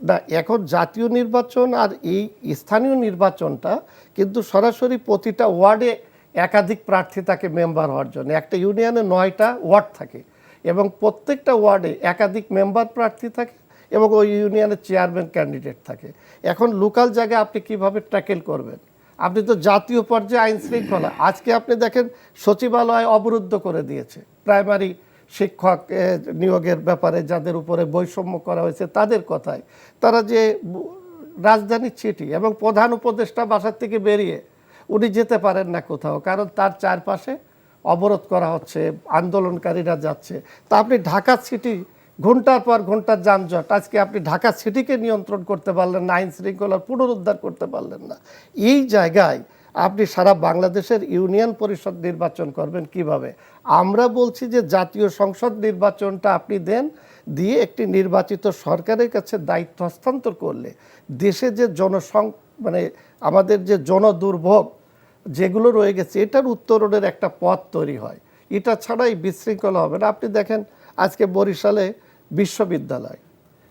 না। এখন জাতীয় নির্বাচন আর এই স্থানীয় নির্বাচনটা কিন্তু সরাসরি প্রতিটা ওয়ার্ডে একাধিক প্রার্থী থাকে মেম্বার হওয়ার জন্য। একটা ইউনিয়নে 9টা ওয়ার্ড থাকে এবং প্রত্যেকটা ওয়ার্ডে একাধিক মেম্বার প্রার্থী থাকে এবং ওই ইউনিয়নের চেয়ারম্যান ক্যান্ডিডেট থাকে। এখন লোকাল জায়গায় আপনি কিভাবে ট্যাকেল করবেন? আপনি তো জাতীয় পর্যায়ে আইন শৃঙ্খলা, আজকে আপনি দেখেন সচিবালয় অবরুদ্ধ করে দিয়েছে প্রাইমারি শিক্ষক নিয়োগের ব্যাপারে, যাদের উপরে বৈষম্য করা হয়েছে তাদের কথায়। তারা যে রাজধানীর চিঠি এবং প্রধান উপদেষ্টা বাসার থেকে বেরিয়ে উনি যেতে পারেন না কোথাও, কারণ তার চারপাশে অবরোধ করা হচ্ছে, আন্দোলনকারীরা যাচ্ছে। তা আপনি ঢাকা সিটি ঘন্টার পর ঘন্টার যানজট, আজকে আপনি ঢাকা সিটিকে নিয়ন্ত্রণ করতে পারলেন না, আইন শৃঙ্খলার পুনরুদ্ধার করতে পারলেন না। এই জায়গায় আপনি সারা বাংলাদেশের ইউনিয়ন পরিষদ নির্বাচন করবেন কিভাবে? আমরা বলছি যে জাতীয় সংসদ নির্বাচনটা আপনি দেন, দিয়ে একটি নির্বাচিত সরকারের কাছে দায়িত্ব হস্তান্তর করলে দেশে যে মানে আমাদের যে জনদুর্ভোগ যেগুলো রয়ে গেছে, এটার উত্তরণের একটা পথ তৈরি হয়। এটা ছাড়াই বিশৃঙ্খলা হবে না। আপনি দেখেন আজকে বরিশালে বিশ্ববিদ্যালয়,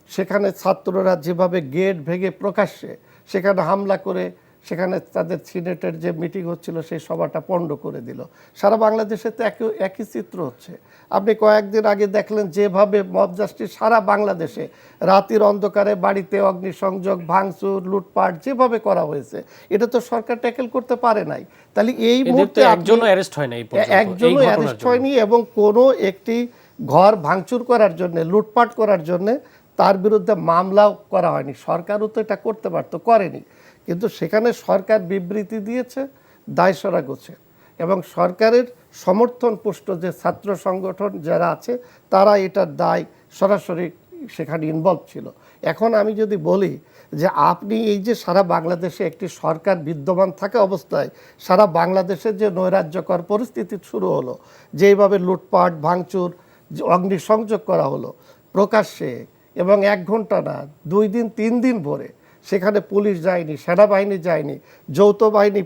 সেখানে ছাত্ররা যেভাবে গেট ভেঙে প্রকাশ্যে সেখানে হামলা করে সেখানে তাদের সিনেটের যে মিটিং হচ্ছিল সেই সভাটা পণ্ড করে দিল। সারা বাংলাদেশে তো একই চিত্র হচ্ছে। আপনি কয়েকদিন আগে দেখলেন যেভাবে মব জাস্টিস সারা বাংলাদেশে রাতের অন্ধকারে বাড়িতে অগ্নিসংযোগ, ভাঙচুর, লুটপাট যেভাবে করা হয়েছে, এটা তো সরকার ট্যাকেল করতে পারে নাই। তাহলে এই মুহূর্তে একজনও অ্যারেস্ট হয় না এই পর্যন্ত, একজনও অ্যারেস্ট হয়নি, এবং কোনো একটি ঘর ভাঙচুর করার জন্য, লুটপাট করার জন্য তার বিরুদ্ধে মামলাও করা হয়নি। সরকারও তো এটা করতে পারতো, করেনি। কিন্তু সেখানে সরকার বিবৃতি দিয়েছে দায় সরা গোছে, এবং সরকারের সমর্থন পুষ্ট যে ছাত্র সংগঠন যারা আছে তারা এটার দায় সরাসরি সেখানে ইনভলভ ছিল। এখন আমি যদি বলি যে আপনি এই যে সারা বাংলাদেশে একটি সরকার বিদ্যমান থাকা অবস্থায় সারা বাংলাদেশে যে নৈরাজ্যকর পরিস্থিতি শুরু হলো, যেভাবে লুটপাট, ভাঙচুর, অগ্নিসংযোগ করা হলো প্রকাশ্যে, এবং 1 ঘন্টা না 2 দিন 3 দিন ভরে সেখানে পুলিশ যায়নি, সেনাবাহিনী যায়নি, যৌথ বাহিনী,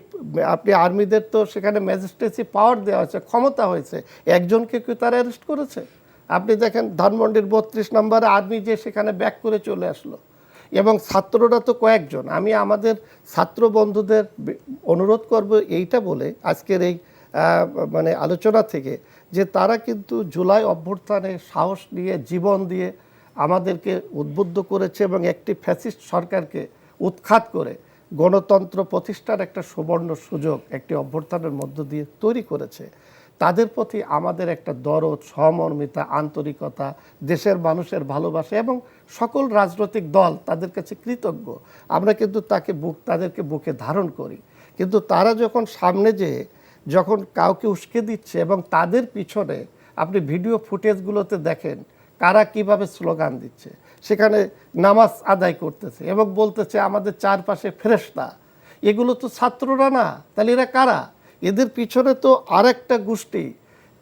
আপনি আর্মিদের তো সেখানে ম্যাজিস্ট্রেসি পাওয়ার দেওয়া হয়েছে, ক্ষমতা হয়েছে, একজনকে কি তারা অ্যারেস্ট করেছে? আপনি দেখেন ধানমন্ডির 32 নম্বরে আর্মি যে সেখানে ব্যাক করে চলে আসলো, এবং ছাত্ররা তো কয়েকজন। আমি আমাদের ছাত্র বন্ধুদের অনুরোধ করব এইটা বলে আজকের এই মানে আলোচনা থেকে, যে তারা কিন্তু জুলাই অভ্যুত্থানে সাহস নিয়ে, জীবন দিয়ে আমাদেরকে উদ্বুদ্ধ করেছে, এবং একটি ফ্যাসিস্ট সরকারকে উৎখাত করে গণতন্ত্র প্রতিষ্ঠার একটা সুবর্ণ সুযোগ একটি অভ্যুত্থানের মধ্য দিয়ে তৈরি করেছে। তাদের প্রতি আমাদের একটা দরদ, সহমর্মিতা, আন্তরিকতা, দেশের মানুষের ভালোবাসা, এবং সকল রাজনৈতিক দল তাদের কাছে কৃতজ্ঞ। আমরা কিন্তু তাদেরকে বুকে ধারণ করি। কিন্তু তারা যখন সামনে যেয়ে যখন কাউকে উস্কে দিচ্ছে, এবং তাদের পিছনে আপনি ভিডিও ফুটেজগুলোতে দেখেন কারা কিভাবে স্লোগান দিচ্ছে, সেখানে নামাজ আদায় করতেছে এবং বলতেছে আমাদের চারপাশে ফেরেশতা, এগুলো তো ছাত্ররা না, তাহলে এরা কারা? এদের পিছনে তো আরেকটা গোষ্ঠী,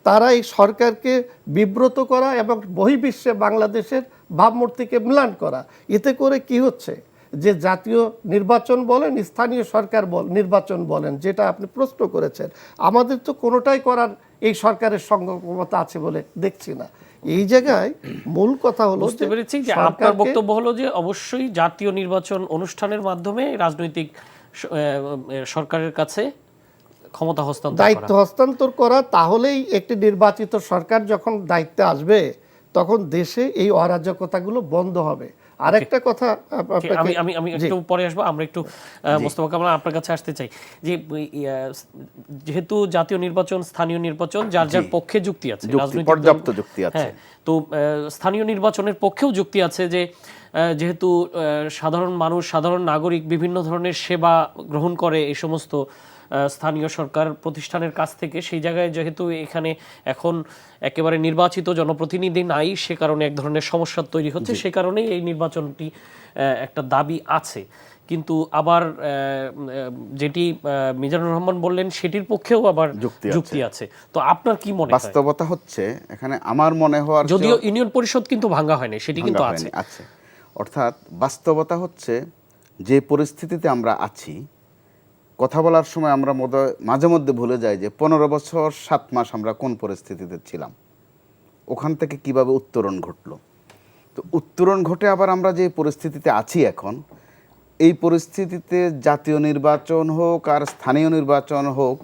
তারা এই সরকারকে বিব্রত করা এবং বহির্বিশ্বে বাংলাদেশের ভাবমূর্তিকে ম্লান করা। এতে করে কি হচ্ছে, যে জাতীয় নির্বাচন বলেন, স্থানীয় সরকার নির্বাচন বলেন, যেটা আপনি প্রশ্ন করেছেন, আমাদের তো কোনোটাই করার এই সরকারের সক্ষমতা আছে বলে দেখছি না। এই জায়গায় মূল কথা হলো, বুঝতে পেরেছি যে আপনার বক্তব্য হলো যে অবশ্যই জাতীয় নির্বাচন অনুষ্ঠানের মাধ্যমে রাজনৈতিক সরকারের কাছে ক্ষমতা হস্তান্তর, দায়িত্ব হস্তান্তর করা, তাহলেই একটি নির্বাচিত সরকার যখন দায়িত্বে আসবে তখন দেশে এই অরাজকতাগুলো বন্ধ হবে। আরেকটা কথা আমি একটু পরে আসবো, আমরা একটু মোস্তফা কামাল আপনার কাছে আসতে চাই যে যেহেতু জাতীয় নির্বাচন, স্থানীয় নির্বাচন যার যার পক্ষে যুক্তি আছে, রাজনৈতিক পর্যাপ্ত যুক্তি আছে, তো স্থানীয় নির্বাচনের পক্ষেও যুক্তি আছে যে যেহেতু সাধারণ মানুষ, সাধারণ নাগরিক বিভিন্ন ধরনের সেবা গ্রহণ করে এই সমস্ত স্থানীয় সরকার প্রতিষ্ঠানের কাছ থেকে, সেই জায়গায় যেহেতু এখানে এখন একেবারে নির্বাচিত জনপ্রতিনিধি নাই, সে কারণে এক ধরনের সমস্যা তৈরি হচ্ছে, সে কারণেই এই নির্বাচনটি একটা দাবি আছে। কিন্তু আবার যেটি মিজানুর রহমান বললেন সেটির পক্ষেও আবার যুক্তি আছে। তো আপনার কি মনে হয়? বাস্তবতা হচ্ছে এখানে আমার মনে হওয়ার, যদিও ইউনিয়ন পরিষদ কিন্তু ভাঙা হয়নি, সেটি কিন্তু আছে। অর্থাৎ বাস্তবতা হচ্ছে যে পরিস্থিতিতে আমরা আছি, কথা বলার সময় আমরা মাঝে মধ্যে ভুলে যাই যে 15 বছর 7 মাস আমরা কোন পরিস্থিতিতে ছিলাম, ওখান থেকে কিভাবে উত্তরণ ঘটলো। তো উত্তরণ ঘটে আবার আমরা যে পরিস্থিতিতে আছি এখন, এই পরিস্থিতিতে জাতীয় নির্বাচন হোক আর স্থানীয় নির্বাচন হোক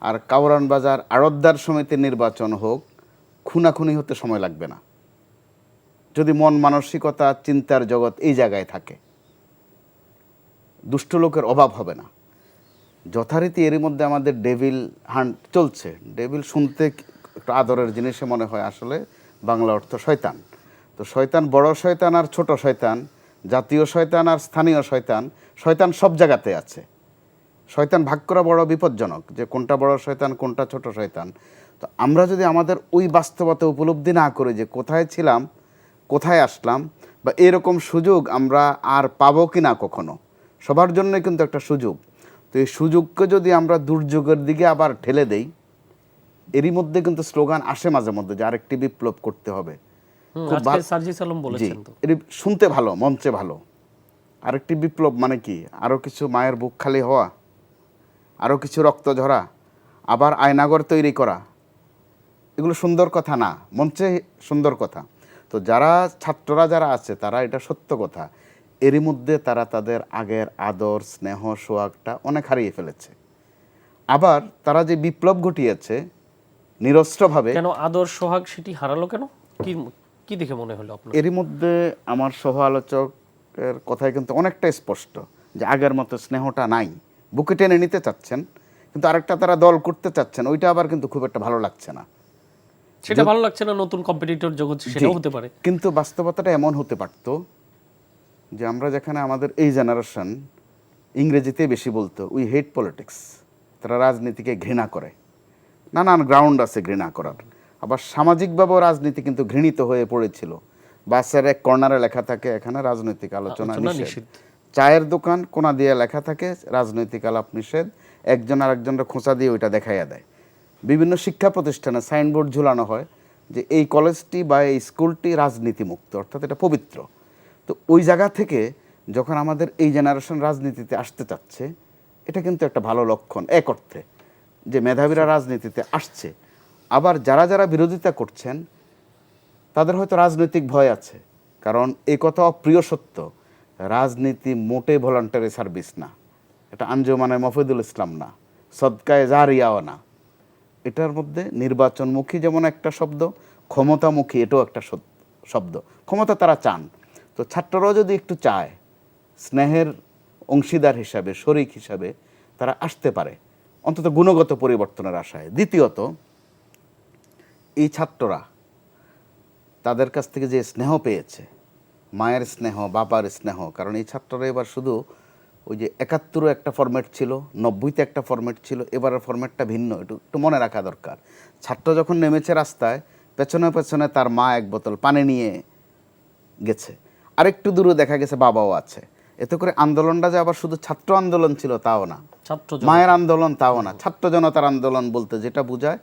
আর কাউরান বাজার আড়তদার সমিতির নির্বাচন হোক, খুনাখুনি হতে সময় লাগবে না, যদি মন মানসিকতা, চিন্তার জগৎ এই জায়গায় থাকে। দুষ্ট লোকের অভাব হবে না। যথারীতি এরই মধ্যে আমাদের ডেভিল হান্ট চলছে। ডেভিল শুনতে একটু আদরের জিনিসে মনে হয়, আসলে বাংলা অর্থ শয়তান। তো শয়তান বড় শয়তান আর ছোট শয়তান, জাতীয় শয়তান আর স্থানীয় শয়তান, শয়তান সব জায়গাতে আছে। শয়তান ভাগ করা বড় বিপজ্জনক, যে কোনটা বড় শয়তান কোনটা ছোট শয়তান। তো আমরা যদি আমাদের ওই বাস্তবতা উপলব্ধি না করি যে কোথায় ছিলাম, কোথায় আসলাম, বা এরকম সুযোগ আমরা আর পাবো কি না কখনো, সবার জন্যই কিন্তু একটা সুযোগ। তো এই সুযোগকে যদি আমরা দুর্যোগের দিকে আবার ঠেলে দেই, এরই মধ্যে কিন্তু স্লোগান আসে মাঝে মধ্যে যে আরেকটি বিপ্লব করতে হবে। শুনতে ভালো, মঞ্চে ভালো। আরেকটি বিপ্লব মানে কি? আরো কিছু মায়ের বুক খালি হওয়া, আরো কিছু রক্ত ঝরা, আবার আয়নাগর তৈরি করা, এগুলো সুন্দর কথা না, মঞ্চে সুন্দর কথা। তো যারা ছাত্ররা যারা আছে তারা এটা সত্য কথা, এরই মধ্যে তারা তাদের আগের আদর স্নেহ সোহাগটা অনেক হারিয়ে ফেলেছে। আবার তারা যে বিপ্লব ঘটিয়েছে নিরস্ত্রভাবে, কেন আদর সোহাগ সেটি হারালো কেন? কি কি দেখে মনে হলো আপনার? এরই মধ্যে আমার সহ আলোচকের কথায় কিন্তু অনেকটা স্পষ্ট যে আগের মতো স্নেহটা নাই। বুকে টেনে নিতে চাচ্ছেন, কিন্তু আরেকটা তারা দল করতে চাচ্ছেন, ওইটা আবার কিন্তু খুব একটা ভালো লাগছে না। সেটা ভালো লাগছে না, নতুন কম্পিটিটর জগৎ সেটাও হতে পারে। কিন্তু বাস্তবতাটা এমন হতে পারত যে আমরা যেখানে আমাদের এই জেনারেশন ইংরেজিতে বেশি বলতো উই হেট পলিটিক্স, তারা রাজনীতিকে ঘৃণা করে, নানান গ্রাউন্ড আছে ঘৃণা করার। আবার সামাজিকভাবেও রাজনীতি কিন্তু ঘৃণিত হয়ে পড়েছিল। বাসের এক কর্নারে লেখা থাকে এখানে রাজনৈতিক আলোচনা নিষেধ, চায়ের দোকান কোনা দিয়ে লেখা থাকে রাজনৈতিক আলাপ নিষেধ, একজন আরেকজনের খোঁচা দিয়ে ওইটা দেখাইয়া দেয়। বিভিন্ন শিক্ষা প্রতিষ্ঠানে সাইনবোর্ড ঝুলানো হয় যে এই কলেজটি বা এই স্কুলটি রাজনীতি মুক্ত, অর্থাৎ এটা পবিত্র। তো ওই জায়গা থেকে যখন আমাদের এই জেনারেশন রাজনীতিতে আসতে চাচ্ছে, এটা কিন্তু একটা ভালো লক্ষণ এক অর্থে যে মেধাবীরা রাজনীতিতে আসছে। আবার যারা যারা বিরোধিতা করছেন তাদের হয়তো রাজনৈতিক ভয় আছে, কারণ এই কথা অপ্রিয় সত্য, রাজনীতি মোটে ভলান্টারি সার্ভিস না, এটা আঞ্জুমানে মফিদুল ইসলাম না, সদকায়ে জারিয়াও না। এটার মধ্যে নির্বাচনমুখী যেমন একটা শব্দ, ক্ষমতামুখী এটাও একটা শব্দ। ক্ষমতা তারা চান, তো ছাত্ররাও যদি একটু চায় স্নেহের অংশীদার হিসাবে, শরিক হিসাবে তারা আসতে পারে, অন্তত গুণগত পরিবর্তনের আশায়। দ্বিতীয়ত, এই ছাত্ররা তাদের কাছ থেকে যে স্নেহ পেয়েছে, মায়ের স্নেহ, বাবার স্নেহ, কারণ এই ছাত্ররা এবার শুধু ওই যে ৭১ একটা ফরম্যাট ছিল, ৯০-তে একটা ফরম্যাট ছিল, এবারের ফরম্যাটটা ভিন্ন, একটু মনে রাখা দরকার। ছাত্র যখন নেমেছে রাস্তায়, পেছনে পেছনে তার মা এক বোতল পানি নিয়ে গেছে, আরেকটু দূরে দেখা গেছে বাবাও আছে। এতে করে আন্দোলনটা যে আবার শুধু ছাত্র আন্দোলন ছিল তাও না, মায়ের আন্দোলন তাও না, ছাত্র জনতার আন্দোলন বলতে যেটা বোঝায়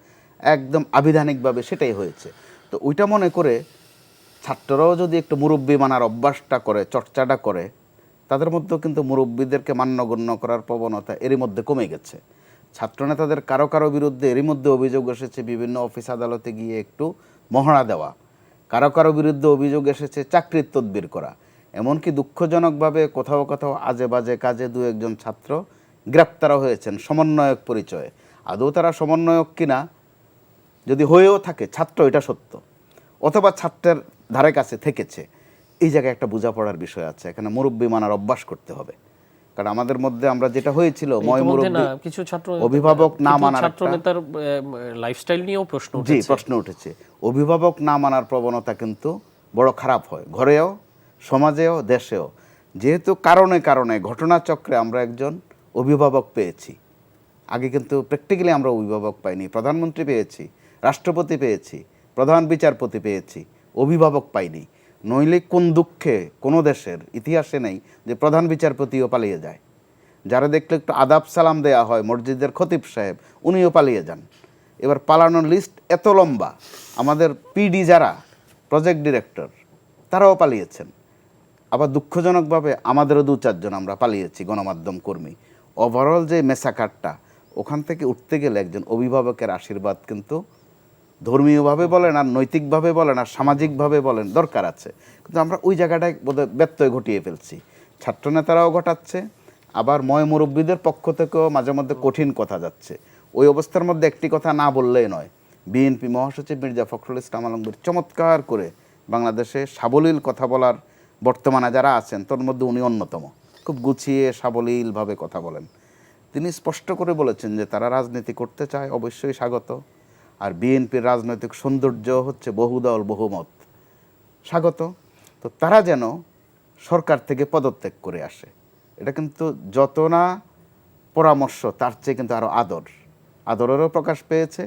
একদম আবিধানিকভাবে সেটাই হয়েছে। তো ওইটা মনে করে ছাত্ররাও যদি একটু মুরব্বী মানার অভ্যাসটা করে, চর্চাটা করে, তাদের মধ্যেও কিন্তু মুরব্বীদেরকে মান্যগণ্য করার প্রবণতা এরই মধ্যে কমে গেছে। ছাত্রনেতাদের কারো কারো বিরুদ্ধে এরই মধ্যে অভিযোগ এসেছে বিভিন্ন অফিস আদালতে গিয়ে একটু মহড়া দেওয়া, কারো কারো বিরুদ্ধে অভিযোগ এসেছে চাকরির তদবির করা। এমনকি দুঃখজনকভাবে কোথাও কোথাও আজে বাজে কাজে দু একজন ছাত্র গ্রেপ্তারও হয়েছেন সমন্বয়ক পরিচয়ে। আদৌ তারা সমন্বয়ক কিনা, যদি হয়েও থাকে ছাত্র এটা সত্য, অথবা ছাত্রের ধারে কাছে থেকেছে, এই জায়গায় একটা বোঝাপড়ার বিষয় আছে। এখানে মুরব্বী মানার অভ্যাস করতে হবে, কারণ আমাদের মধ্যে আমরা যেটা হয়েছিল ময় মুরব্বী কিছু ছাত্র অভিভাবক না মানার ছাত্র নেতার লাইফস্টাইল নিয়েও প্রশ্ন জি উঠেছে। প্রশ্ন উঠেছে। অভিভাবক না মানার প্রবণতা কিন্তু বড় খারাপ হয়, ঘরেও, সমাজেও, দেশেও। যেহেতু কারণে কারণে ঘটনাচক্রে আমরা একজন অভিভাবক পেয়েছি, আগে কিন্তু প্র্যাকটিক্যালি আমরা অভিভাবক পাইনি। প্রধানমন্ত্রী পেয়েছি, রাষ্ট্রপতি পেয়েছি, প্রধান বিচারপতি পেয়েছি, অভিভাবক পাইনি। নইলে কোন দুঃখে কোনো দেশের ইতিহাসে নেই যে প্রধান বিচারপতিও পালিয়ে যায়। যারা দেখলে একটু আদাব সালাম দেয়া হয়, মসজিদের খতিব সাহেব উনিও পালিয়ে যান। এবার পালানোর লিস্ট এত লম্বা, আমাদের পিডি যারা প্রজেক্ট ডিরেক্টর তারাও পালিয়েছেন। আবার দুঃখজনকভাবে আমাদেরও ২-৪ জন আমরা পালিয়েছি গণমাধ্যম কর্মী। ওভারঅল যে মেসাকারটা, ওখান থেকে উঠতে গেলে একজন অভিভাবকের আশীর্বাদ কিন্তু ধর্মীয়ভাবে বলেন আর নৈতিকভাবে বলেন আর সামাজিকভাবে বলেন দরকার আছে, কিন্তু আমরা ওই জায়গাটায় বোধহয় ব্যত্যয় ঘটিয়ে ফেলছি। ছাত্রনেতারাও ঘটাচ্ছে, আবার ময় মুরব্বীদের পক্ষ থেকেও মাঝে মধ্যে কঠিন কথা যাচ্ছে। ওই অবস্থার মধ্যে একটি কথা না বললেই নয়। বিএনপি মহাসচিব মির্জা ফখরুল ইসলাম আলমগীর চমৎকার করে বাংলাদেশে সাবলীল কথা বলার বর্তমানে যারা আছেন তোর মধ্যে উনি অন্যতম, খুব গুছিয়ে সাবলীলভাবে কথা বলেন। তিনি স্পষ্ট করে বলেছেন যে তারা রাজনীতি করতে চায়, অবশ্যই স্বাগত। আর বিএনপির রাজনৈতিক সৌন্দর্য হচ্ছে বহুদল বহুমত, স্বাগত। তো তারা যেন সরকার থেকে পদত্যাগ করে আসে, এটা কিন্তু যত না পরামর্শ তার চেয়ে কিন্তু আরও আদরেরও প্রকাশ পেয়েছে,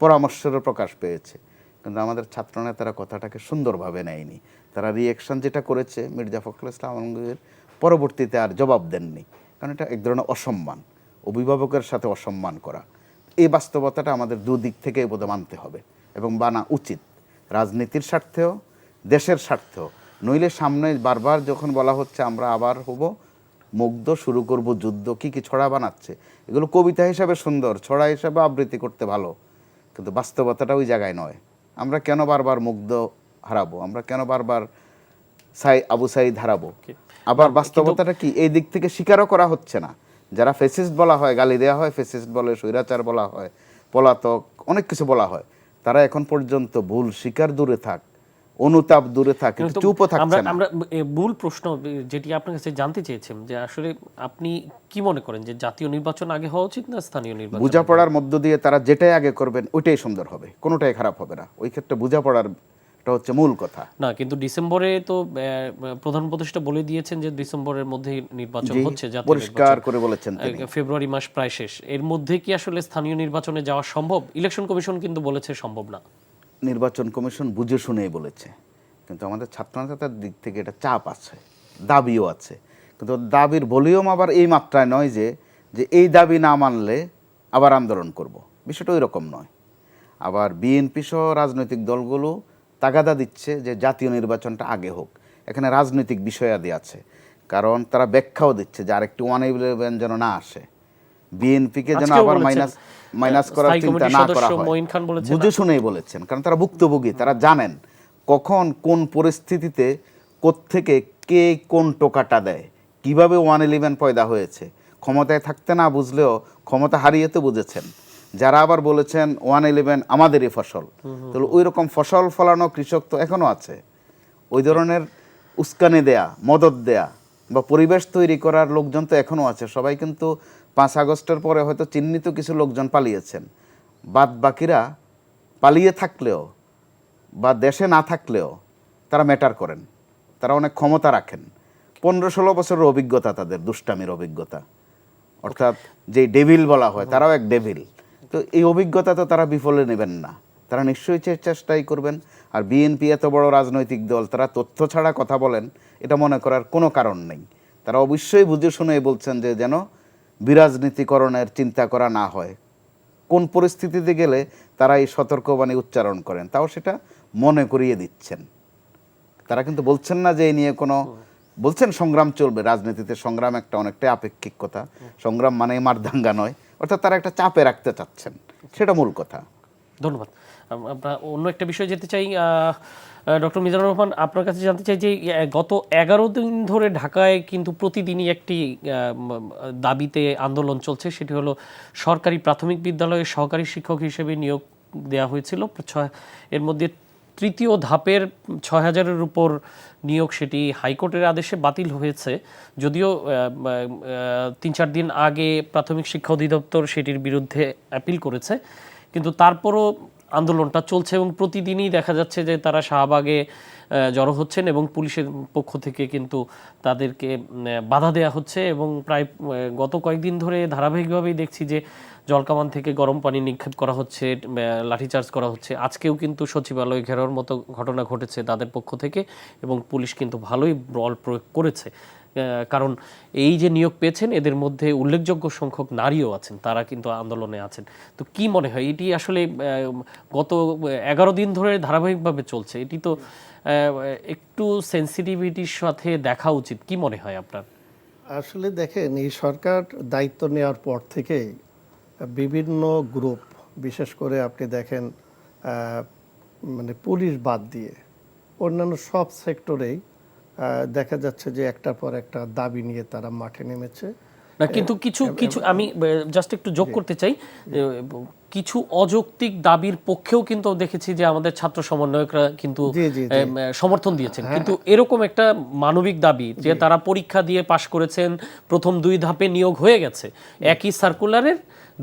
পরামর্শেরও প্রকাশ পেয়েছে। কিন্তু আমাদের ছাত্রনেতারা কথাটাকে সুন্দরভাবে নেয়নি। তারা রিয়েকশন যেটা করেছে মির্জা ফখরুল ইসলাম আলমগীর পরবর্তীতে আর জবাব দেননি, কারণ এটা এক ধরনের অসম্মান, অভিভাবকের সাথে অসম্মান করা। এই বাস্তবতাটা আমাদের দুদিক থেকেই বোধ মানতে হবে এবং মানা উচিত, রাজনীতির স্বার্থেও দেশের স্বার্থেও। নইলে সামনে বারবার যখন বলা হচ্ছে আমরা আবার হব মুগ্ধ, শুরু করব যুদ্ধ, কি ছড়া বানাচ্ছে, এগুলো কবিতা হিসাবে সুন্দর, ছড়া হিসাবে আবৃত্তি করতে ভালো, কিন্তু বাস্তবতাটা ওই জায়গায় নয়। আমরা কেন বারবার মুগ্ধ হারাবো, আমরা কেন বারবার আবু সাইদ হারাবো। আবার বাস্তবতাটা কি, এই দিক থেকে স্বীকারও করা হচ্ছে না। যারা ফেসিস্ট বলা হয়, গালি দেওয়া হয়, ফেসিস্ট বলে, স্বৈরাচার বলা হয়, পলাতক, অনেক কিছু বলা হয়, তারা এখন পর্যন্ত ভুল স্বীকার দূরে থাক, অনুতাপ দূরে থাক, কিন্তু চুপও থাকছে না। আমরা মূল প্রশ্ন যেটি আপনার কাছে জানতে চেয়েছেন যে আসলে আপনি কি মনে করেন যে জাতীয় নির্বাচন আগে হওয়া উচিত না স্থানীয় নির্বাচন? বোঝাপড়ার মধ্য দিয়ে তারা যেটাই আগে করবেন ওইটাই সুন্দর হবে, কোনোটাই খারাপ হবে না। ওই ক্ষেত্রে বোঝাপড়ারটা হচ্ছে মূল কথা। না, কিন্তু ডিসেম্বরে তো প্রধান উপদেষ্টা বলে দিয়েছেন যে ডিসেম্বরের মধ্যে নির্বাচন হচ্ছে, জাতীয় পরিষ্কার নির্বাচন। করে বলেছেন তিনি। ফেব্রুয়ারি মাস প্রায় শেষ, এর মধ্যে কি আসলে স্থানীয় নির্বাচনে যাওয়া সম্ভব? ইলেকশন কমিশন কিন্তু বলেছে সম্ভব না। নির্বাচন কমিশন বুঝে শুনেই বলেছে, কিন্তু আমাদের ছাত্রনেতাদের দিক থেকে এটা চাপ আছে, দাবিও আছে। কিন্তু দাবির ভলিউম আবার এই মাত্রায় নয় যে এই দাবি না মানলে আবার আন্দোলন করব, বিষয়টা ওই রকম নয়। আবার বিএনপি সহ রাজনৈতিক দলগুলো তাগাদা দিচ্ছে যে জাতীয় নির্বাচনটা আগে হোক। এখানে রাজনৈতিক বিষয়াদি আছে, কারণ তারা ব্যাখ্যাও দিচ্ছে যে আরেকটি 111 যেন না আসে, বিএনপিকে যেন আজকেও আবার বলেছেন, মাইনাস করার স্থায়ী চিন্তা কমিটির না সদস্য করা হয়। মঈন খান বলেছেন, বুঝে শুনেই বলেছেন, কারণ তারা ভুক্তভোগী, তারা জানেন কখন কোন পরিস্থিতিতে কোত্থেকে কে কোন টোকাটা দেয়, কিভাবে 111 পয়দা হয়েছে। ক্ষমতায় থাকতে না বুঝলেও ক্ষমতা হারিয়ে তো বুঝেছেন। যারা আবার বলেছেন 111 আমাদেরই ফসল, তাহলে ওই রকম ফসল ফলানো কৃষক তো এখনো আছে। ওই ধরনের উস্কানি দেয়া, মদত দেয়া বা পরিবেশ তৈরি করার লোকজন তো এখনো আছে। সবাই কিন্তু 5 আগস্টের পরে হয়তো চিহ্নিত কিছু লোকজন পালিয়েছেন, বাদ বাকিরা পালিয়ে থাকলেও বা দেশে না থাকলেও তারা ম্যাটার করেন, তারা অনেক ক্ষমতা রাখেন। 15-16 বছরের অভিজ্ঞতা তাদের, দুষ্টামির অভিজ্ঞতা, অর্থাৎ যে ডেভিল বলা হয় তারাও এক ডেভিল। তো এই অভিজ্ঞতা তো তারা বিফলে নেবেন না, তারা নিশ্চয়ই চেষ্টাই করবেন। আর বিএনপি এত বড় রাজনৈতিক দল, তারা তথ্য ছাড়া কথা বলেন এটা মনে করার কোনো কারণ নেই। তারা অবশ্যই বুঝে শুনে বলছেন যে যেন বিরাজনীতিকরণের চিন্তা করা না হয়। কোন পরিস্থিতিতে গেলে তারা এই সতর্কবাণী উচ্চারণ করেন, তাও সেটা মনে করিয়ে দিচ্ছেন। তারা কিন্তু বলছেন না যে এই নিয়ে কোনো, বলছেন সংগ্রাম চলবে, রাজনীতিতে সংগ্রাম একটা অনেকটাই আপেক্ষিক কথা, সংগ্রাম মানে মারদাঙ্গা নয়, অর্থাৎ তারা একটা চাপে রাখতে চাচ্ছেন, সেটা মূল কথা। ধন্যবাদ। আমরা অন্য একটা বিষয়ে যেতে চাই। ডক্টর মিজানুর রহমান, আপনার কাছে জানতে চাই যে গত 11 দিন ধরে ঢাকায় কিন্তু প্রতিদিনই একটি দাবিতে আন্দোলন চলছে, সেটি হলো সরকারি প্রাথমিক বিদ্যালয়ে সহকারী শিক্ষক হিসেবে নিয়োগ দেওয়া হয়েছিল। এর মধ্যে তৃতীয় ধাপের 6000-এর উপর নিয়োগ, সেটি হাইকোর্টের আদেশে বাতিল হয়েছে। যদিও 3-4 দিন আগে প্রাথমিক শিক্ষা অধিদপ্তর সেটির বিরুদ্ধে অ্যাপিল করেছে, কিন্তু তারপরও আন্দোলনটা চলছে এবং প্রতিদিনই দেখা যাচ্ছে যে তারা শাহবাগে জড়ো হচ্ছেন এবং পুলিশের পক্ষ থেকে কিন্তু তাদেরকে বাধা দেয়া হচ্ছে এবং প্রায় গত কয়েকদিন ধরে ধারাবাহিকভাবেই দেখছি যে জলকামান থেকে গরম পানি নিক্ষেপ করা হচ্ছে, লাঠিচার্জ করা হচ্ছে। আজকেও কিন্তু সচিবালয় ঘেরাওর মতো ঘটনা ঘটেছে তাদের পক্ষ থেকে এবং পুলিশ কিন্তু ভালোই বল প্রয়োগ করেছে। কারণ এই যে নিয়োগ পেয়েছেন এদের মধ্যে উল্লেখযোগ্য সংখ্যক নারীও আছেন, তারা কিন্তু আন্দোলনে আছেন। তো কি মনে হয়, এটি আসলে গত 11 দিন ধরে ধারাবাহিকভাবে চলছে, এটি তো একটু সেন্সিটিভিটির সাথে দেখা উচিত, কি মনে হয় আপনার? আসলে দেখেন, এই সরকার দায়িত্ব নেওয়ার পর থেকে বিভিন্ন গ্রুপ, বিশেষ করে আপনি দেখেন মানে পুলিশ বাদ দিয়ে অন্যান্য সব সেক্টরেই দেখা যাচ্ছে যে একটার পর একটা দাবি নিয়ে তারা মাঠে নেমেছে। না, কিন্তু কিছু আমি জাস্ট একটু যোগ করতে চাই, কিছু অযৌক্তিক দাবির পক্ষেও কিন্তু দেখেছি যে আমাদের ছাত্র সমন্বয়করা কিন্তু সমর্থন দিয়েছেন। কিন্তু এরকম একটা মানবিক দাবি যে তারা পরীক্ষা দিয়ে পাশ করেছেন, প্রথম 2 ধাপে নিয়োগ হয়ে গেছে, একই সার্কুলারের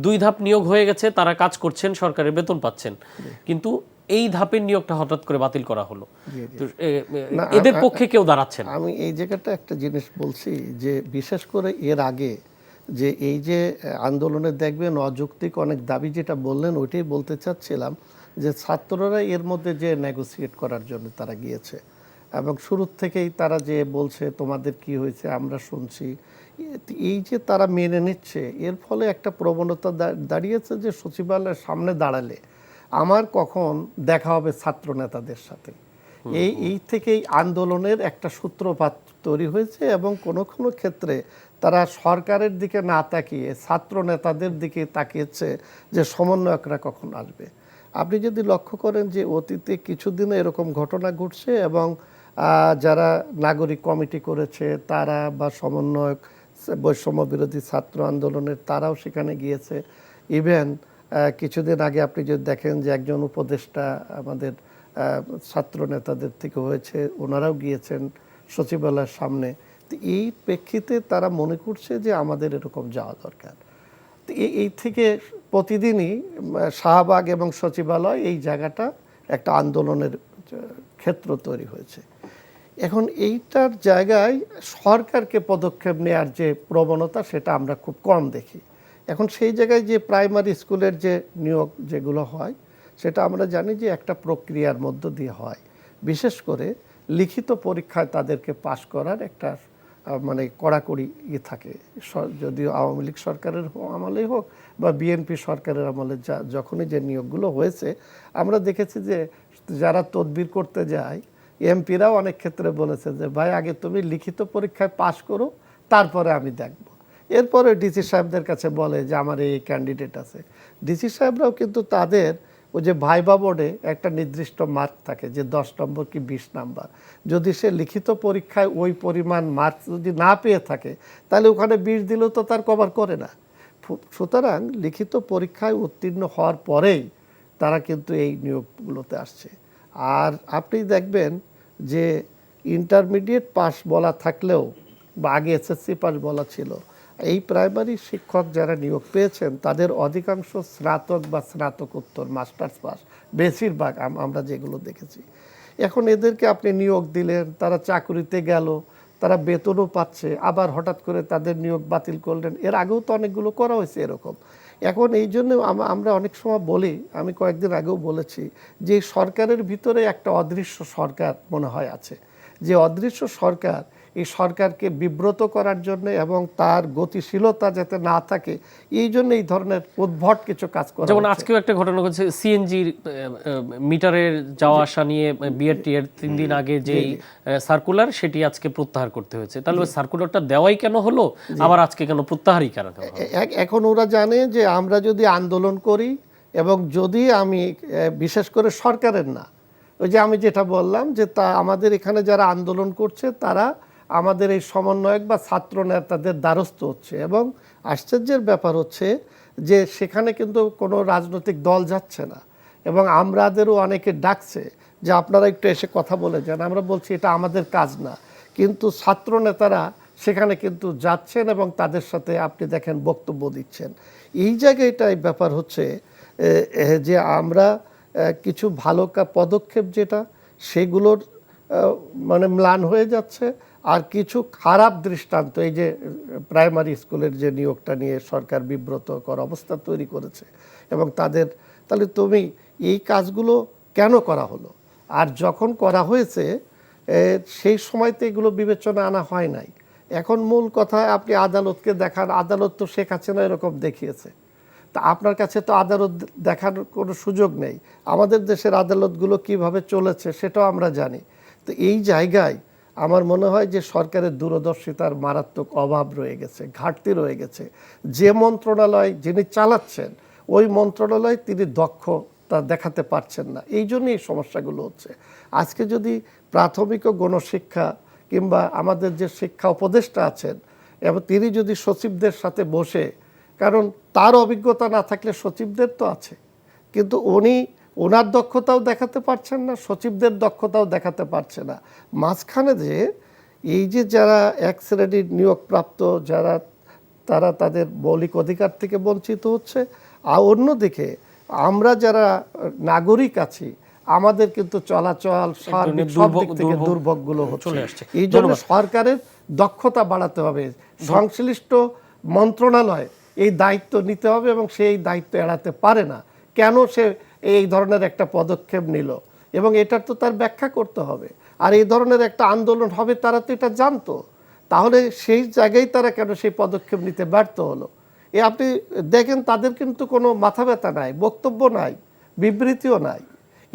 2 ধাপ নিয়োগ হয়ে গেছে, তারা কাজ করছেন, সরকারের বেতন পাচ্ছেন, কিন্তু এই ধাপের নিয়োগটা হঠাৎ করে বাতিল করা হলো। এদের পক্ষে কেউ দাঁড়াচ্ছেন। আমি এই জায়গাটা একটা জিনিস বলছি যে বিশেষ করে এর আগে যে এই যে আন্দোলনে দেখবেন অযৌক্তিক অনেক দাবি, যেটা বললেন ওইটাই বলতে চাচ্ছিলাম, যে ছাত্ররা এর মধ্যে যে নেগোসিয়েট করার জন্য তারা গিয়েছে এবং শুরুর থেকেই তারা যে বলছে তোমাদের কি হয়েছে আমরা শুনছি, এই যে তারা মেনে নিচ্ছে, এর ফলে একটা প্রবণতা দাঁড়িয়েছে যে সচিবালয়ের সামনে দাঁড়ালে আমার কখন দেখা হবে ছাত্র নেতাদের সাথে। এই থেকেই আন্দোলনের একটা সূত্রপাত তৈরি হয়েছে এবং কোনো কোনো ক্ষেত্রে তারা সরকারের দিকে না তাকিয়ে ছাত্র নেতাদের দিকে তাকিয়েছে যে সমন্বয়করা কখন আসবে। আপনি যদি লক্ষ্য করেন যে অতীতে কিছুদিনে এরকম ঘটনা ঘটছে এবং যারা নাগরিক কমিটি করেছে তারা বা সমন্বয়ক বৈষম্য বিরোধী ছাত্র আন্দোলনের তারাও সেখানে গিয়েছে। ইভেন কিছুদিন আগে আপনি যদি দেখেন যে একজন উপদেষ্টা আমাদের ছাত্র নেতাদের থেকে হয়েছে, ওনারাও গিয়েছেন সচিবালয়ের সামনে। তো এই প্রেক্ষিতে তারা মনে করছে যে আমাদের এরকম যাওয়া দরকার। তো এই থেকে প্রতিদিনই শাহবাগ এবং সচিবালয় এই জায়গাটা একটা আন্দোলনের ক্ষেত্র তৈরি হয়েছে। এখন এইটার জায়গায় সরকারকে পদক্ষেপ নেওয়ার যে প্রবণতা সেটা আমরা খুব কম দেখি। এখন সেই জায়গায় যে প্রাইমারি স্কুলের যে নিয়োগ যেগুলো হয় সেটা আমরা জানি যে একটা প্রক্রিয়ার মধ্য দিয়ে হয়। বিশেষ করে লিখিত পরীক্ষায় তাদেরকে পাশ করার একটা মানে কড়াকড়ি থাকে, যদিও আওয়ামী লীগ সরকারের আমলেই হোক বা বিএনপি সরকারের আমলে যখনই যে নিয়োগগুলো হয়েছে আমরা দেখেছি যে যারা তদবির করতে যায় এমপিরাও অনেক ক্ষেত্রে বলেছে যে ভাই আগে তুমি লিখিত পরীক্ষায় পাশ করো, তারপরে আমি দেখব। এরপরে ডিসি সাহেবদের কাছে বলে যে আমার এই ক্যান্ডিডেট আছে। ডিসি সাহেবরাও কিন্তু তাদের ওই যে ভাইবা বোর্ডে একটা নির্দিষ্ট মার্ক থাকে যে 10 নম্বর কি 20 নাম্বার, যদি সে লিখিত পরীক্ষায় ওই পরিমাণ মার্ক যদি না পেয়ে থাকে তাহলে ওখানে 20 দিলেও তো তার কভার করে না। সুতরাং লিখিত পরীক্ষায় উত্তীর্ণ হওয়ার পরেই তারা কিন্তু এই নিয়োগগুলোতে আসছে। আর আপনি দেখবেন যে ইন্টারমিডিয়েট পাস বলা থাকলেও বা আগে এসএসসি পাস বলা ছিল, এই প্রাইমারি শিক্ষক যারা নিয়োগ পেয়েছেন তাদের অধিকাংশ স্নাতক বা স্নাতকোত্তর মাস্টার্স পাস, বেশিরভাগ আমরা যেগুলো দেখেছি। এখন এদেরকে আপনি নিয়োগ দিলেন, তারা চাকরিতে গেল, তারা বেতনও পাচ্ছে, আবার হঠাৎ করে তাদের নিয়োগ বাতিল করলেন। এর আগেও তো অনেকগুলো করা হয়েছে এরকম। এখন এই জন্য আমরা অনেক সময় বলি, আমি কয়েকদিন আগেও বলেছি যে সরকারের ভিতরে একটা অদৃশ্য সরকার মনে হয় আছে, যে অদৃশ্য সরকার এই সরকারকে বিব্রত করার জন্য এবং তার গতিশীলতা যাতে না থাকে এই জন্য এই ধরনের উদ্ভট কিছু কাজ করে। যেমন আজকেও একটা ঘটনা ঘটেছে, সিএনজির মিটারের যাওয়া আসা নিয়ে বিআরটি এর 3 দিন আগে যে সার্কুলার সেটি আজকে প্রত্যাহার করতে হয়েছে। তাহলে ওই সার্কুলারটা দেওয়াই কেন হলো, আবার আজকে কেন প্রত্যাহারই কেন হলো? এখন ওরা জানে যে আমরা যদি আন্দোলন করি এবং যদি আমি বিশেষ করে সরকারের না, ওই যে আমি যেটা বললাম যে তা আমাদের এখানে যারা আন্দোলন করছে তারা আমাদের এই সমন্বয়ক বা ছাত্র নেতাদের দ্বারস্থ হচ্ছে। এবং আশ্চর্যের ব্যাপার হচ্ছে যে সেখানে কিন্তু কোনো রাজনৈতিক দল যাচ্ছে না, এবং আমাদেরও অনেকে ডাকছে যে আপনারা একটু এসে কথা বলে যান। আমরা বলছি এটা আমাদের কাজ না, কিন্তু ছাত্র নেতারা সেখানে কিন্তু যাচ্ছেন এবং তাদের সাথে আপনি দেখেন বক্তব্য দিচ্ছেন। এই জায়গাটাই ব্যাপার হচ্ছে যে আমরা কিছু ভালো পদক্ষেপ যেটা সেগুলোর মানে ম্লান হয়ে যাচ্ছে, আর কিছু খারাপ দৃষ্টান্ত, এই যে প্রাইমারি স্কুলের যে নিয়োগটা নিয়ে সরকার বিব্রতকর অবস্থা তৈরি করেছে এবং তাদের, তাহলে তুমি এই কাজগুলো কেন করা হলো? আর যখন করা হয়েছে সেই সময়তে এগুলো বিবেচনা আনা হয় নাই। এখন মূল কথা আপনি আদালতকে দেখান, আদালত তো শেখ হাসিনা এরকম দেখিয়েছে, তা আপনার কাছে তো আদালত দেখানোর কোনো সুযোগ নেই। আমাদের দেশের আদালতগুলো কিভাবে চলেছে সেটাও আমরা জানি। তো এই জায়গায় আমার মনে হয় যে সরকারের দূরদর্শিতার মারাত্মক অভাব রয়ে গেছে, ঘাটতি রয়ে গেছে। যে মন্ত্রণালয় যিনি চালাচ্ছেন ওই মন্ত্রণালয় তিনি দক্ষতা দেখাতে পারছেন না, এই জন্যই এই সমস্যাগুলো হচ্ছে। আজকে যদি প্রাথমিক ও গণশিক্ষা কিংবা আমাদের যে শিক্ষা উপদেষ্টা আছেন এবং তিনি যদি সচিবদের সাথে বসে, কারণ তার অভিজ্ঞতা না থাকলে সচিবদের তো আছে, কিন্তু ওনার দক্ষতাও দেখাতে পারছেন না, সচিবদের দক্ষতাও দেখাতে পারছে না। মাঝখানে যে এই যে যারা এক শ্রেণীর নিয়োগপ্রাপ্ত যারা তারা তাদের মৌলিক অধিকার থেকে বঞ্চিত হচ্ছে, আর অন্যদিকে আমরা যারা নাগরিক আছি আমাদের কিন্তু চলাচল সব দিক থেকে দুর্ভোগগুলো হচ্ছে। এই জন্য সরকারের দক্ষতা বাড়াতে হবে, সংশ্লিষ্ট মন্ত্রণালয় এই দায়িত্ব নিতে হবে এবং সেই দায়িত্ব এড়াতে পারে না। কেন সে এই ধরনের একটা পদক্ষেপ নিল এবং এটার তো তার ব্যাখ্যা করতে হবে। আর এই ধরনের একটা আন্দোলন হবে তারা তো এটা জানতো, তাহলে সেই জায়গায় তারা কেন সেই পদক্ষেপ নিতে ব্যর্থ হলো? আপনি দেখেন তাদের কিন্তু কোনো মাথা ব্যথা নাই, বক্তব্য নাই, বিবৃতিও নাই।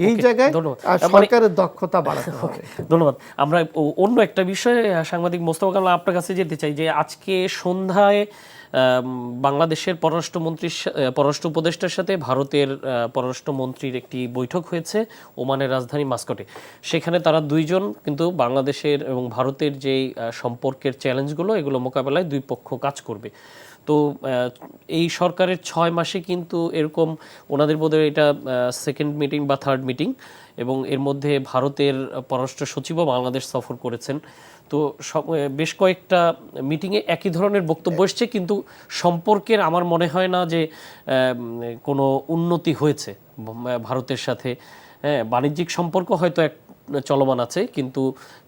এই জায়গায় ধন্যবাদ। সরকারের দক্ষতা বাড়াতে হবে। ধন্যবাদ। আমরা অন্য একটা বিষয়ে সাংবাদিক মোস্তফা কামাল আপনার কাছে যেতে চাই যে আজকে সন্ধ্যায় বাংলাদেশের পররাষ্ট্র উপদেষ্টার সাথে ভারতের পররাষ্ট্রমন্ত্রীর একটি বৈঠক হয়েছে ওমানের রাজধানী মাস্কটে। সেখানে তারা দুইজন কিন্তু বাংলাদেশের এবং ভারতের যে সম্পর্কের চ্যালেঞ্জগুলো এগুলো মোকাবেলায় দুই পক্ষ কাজ করবে। তো এই সরকারের 6 মাসে কিন্তু এরকম ওনাদের বোধহয় এটা সেকেন্ড মিটিং বা থার্ড মিটিং, এবং এর মধ্যে ভারতের পররাষ্ট্র সচিবও বাংলাদেশ সফর করেছেন। তো বেশ কয়েকটা মিটিংয়ে একই ধরনের বক্তব্য এসছে, কিন্তু সম্পর্কের আমার মনে হয় না যে কোনো উন্নতি হয়েছে ভারতের সাথে। হ্যাঁ, বাণিজ্যিক সম্পর্ক হয়তো এক চলমান আছে, কিন্তু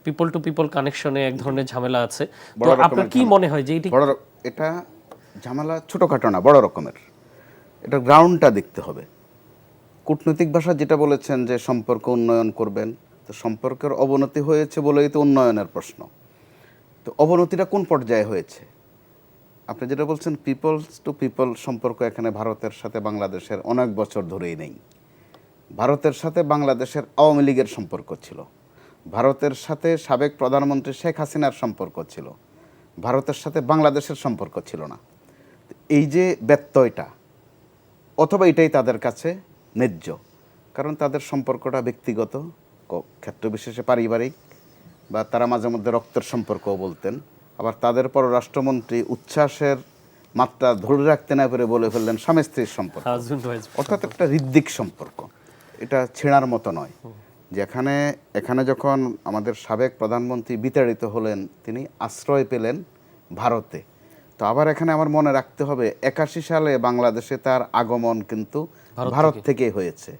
পিপল টু পিপল কানেকশনে এক ধরনের ঝামেলা আছে। তো আপনার কি মনে হয় যে এটা ঝামেলা ছোটখাটো না, বড় রকমের। এটা গ্রাউন্ডটা দেখতে হবে। কূটনৈতিক ভাষা যেটা বলেছেন যে সম্পর্ক উন্নয়ন করবেন, তো সম্পর্কের অবনতি হয়েছে বলেই তো উন্নয়নের প্রশ্ন। তো অবনতিটা কোন পর্যায়ে হয়েছে? আপনি যেটা বলছেন পিপলস টু পিপল সম্পর্ক এখানে ভারতের সাথে বাংলাদেশের অনেক বছর ধরেই নেই। ভারতের সাথে বাংলাদেশের আওয়ামী লীগের সম্পর্ক ছিল, ভারতের সাথে সাবেক প্রধানমন্ত্রী শেখ হাসিনার সম্পর্ক ছিল, ভারতের সাথে বাংলাদেশের সম্পর্ক ছিল না। এই যে ব্যত্যয়টা, অথবা এটাই তাদের কাছে ন্যায্য, কারণ তাদের সম্পর্কটা ব্যক্তিগত, ক্ষেত্র বিশেষে পারিবারিক, বা তারা মাঝে মধ্যে রক্তের সম্পর্কও বলতেন। আবার তাদের পররাষ্ট্রমন্ত্রী উচ্ছ্বাসের মাত্রা ধরে রাখতে না পেরে বলে ফেললেন স্বামী স্ত্রীর সম্পর্ক, অর্থাৎ একটা হৃদ্যিক সম্পর্ক। এটা ছেঁড়ার মতো নয়। যেখানে এখানে যখন আমাদের সাবেক প্রধানমন্ত্রী বিতাড়িত হলেন, তিনি আশ্রয় পেলেন ভারতে। তো আবার এখানে আমার মনে রাখতে হবে 81 সালে বাংলাদেশে তার আগমন কিন্তু ভারত থেকেই হয়েছে,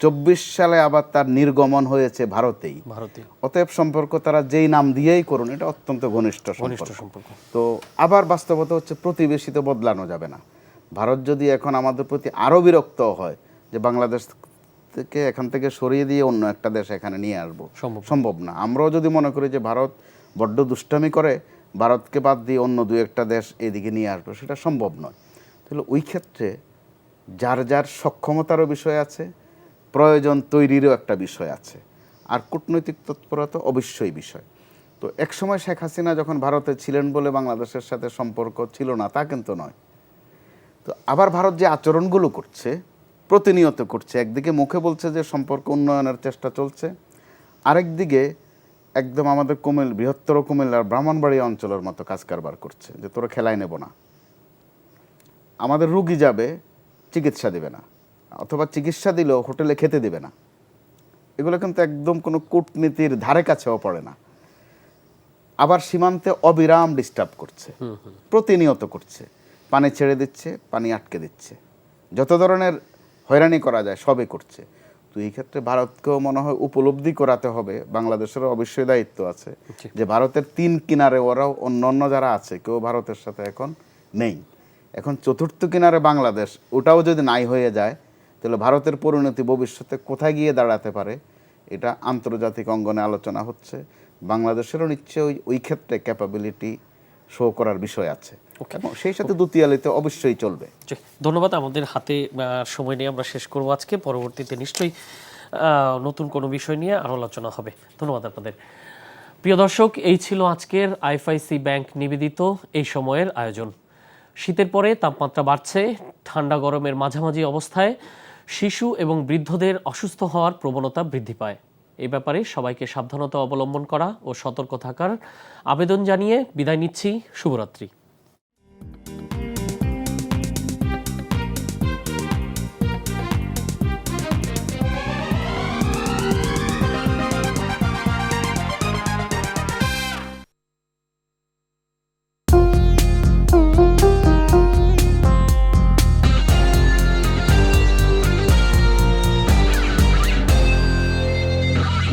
24 সালে আবার তার নির্গমন হয়েছে ভারতেই। অতএব সম্পর্ক তারা যেই নাম দিয়েই করুন, এটা অত্যন্ত ঘনিষ্ঠ সম্পর্ক। তো আবার বাস্তবতা হচ্ছে প্রতিবেশী তো বদলানো যাবে না। ভারত যদি এখন আমাদের প্রতি আরও বিরক্ত হয় যে বাংলাদেশ থেকে এখান থেকে সরিয়ে দিয়ে অন্য একটা দেশ এখানে নিয়ে আসবো, সম্ভব না। আমরাও যদি মনে করি যে ভারত বড্ড দুষ্টামি করে, ভারতকে বাদ দিয়ে অন্য দু একটা দেশ এদিকে নিয়ে আসবো, সেটা সম্ভব নয়। তাহলে ওই ক্ষেত্রে যার যার সক্ষমতারও বিষয় আছে, প্রয়োজন তৈরিরও একটা বিষয় আছে, আর কূটনৈতিক তৎপরতা অবশ্যই বিষয়। তো একসময় শেখ হাসিনা যখন ভারতে ছিলেন বলে বাংলাদেশের সাথে সম্পর্ক ছিল না, তা কিন্তু নয়। তো আবার ভারত যে আচরণগুলো করছে, প্রতিনিয়ত করছে, একদিকে মুখে বলছে যে সম্পর্ক উন্নয়নের চেষ্টা চলছে, আরেকদিকে একদম আমাদের বৃহত্তর কুমিল্লার ব্রাহ্মণবাড়িয়া অঞ্চলের মতো কাজ কারবার করছে, যে তোরা খেলায় নেব না, আমাদের রুগী যাবে চিকিৎসা দেবে না, অথবা চিকিৎসা দিলেও হোটেলে খেতে দেবে না। এগুলো কিন্তু একদম কোনো কূটনীতির ধারে কাছেও পড়ে না। আবার সীমান্তে অবিরাম ডিস্টার্ব করছে, প্রতিনিয়ত করছে, পানি ছেড়ে দিচ্ছে, পানি আটকে দিচ্ছে, যত ধরনের হয়রানি করা যায় সবই করছে। তো এই ক্ষেত্রে ভারতকেও মনে হয় উপলব্ধি করাতে হবে, বাংলাদেশেরও অবশ্যই দায়িত্ব আছে, যে ভারতের 3 কিনারে ওরাও অন্য যারা আছে কেউ ভারতের সাথে এখন নেই। এখন 4র্থ কিনারে বাংলাদেশ, ওটাও যদি নাই হয়ে যায়, তাহলে ভারতের পরিণতি ভবিষ্যতে কোথায় গিয়ে দাঁড়াতে পারে, এটা আন্তর্জাতিক অঙ্গনে আলোচনা হচ্ছে। বাংলাদেশেরও নিশ্চয়ই ওই ক্ষেত্রে ক্যাপাবিলিটি শো করার বিষয় আছে, সেই সাথে দুতিয়ালিতে অবশ্যই চলবে। ধন্যবাদ। আমাদের হাতে সময় নিয়ে আমরা শেষ করবো আজকে, পরবর্তীতে নিশ্চয়ই নতুন কোনো বিষয় নিয়ে আরও আলোচনা হবে। ধন্যবাদ আপনাদের। প্রিয় দর্শক, এই ছিল আজকের আইএফআইসি ব্যাংক নিবেদিত এই সময়ের আয়োজন। শীতের পরে তাপমাত্রা বাড়ছে, ঠান্ডা গরমের মাঝামাঝি অবস্থায় শিশু এবং বৃদ্ধদের অসুস্থ হওয়ার প্রবণতা বৃদ্ধি পায়। এই ব্যাপারে সবাইকে সাবধানতা অবলম্বন করা ও সতর্ক থাকার আবেদন জানিয়ে বিদায় নিচ্ছি। শুভরাত্রি।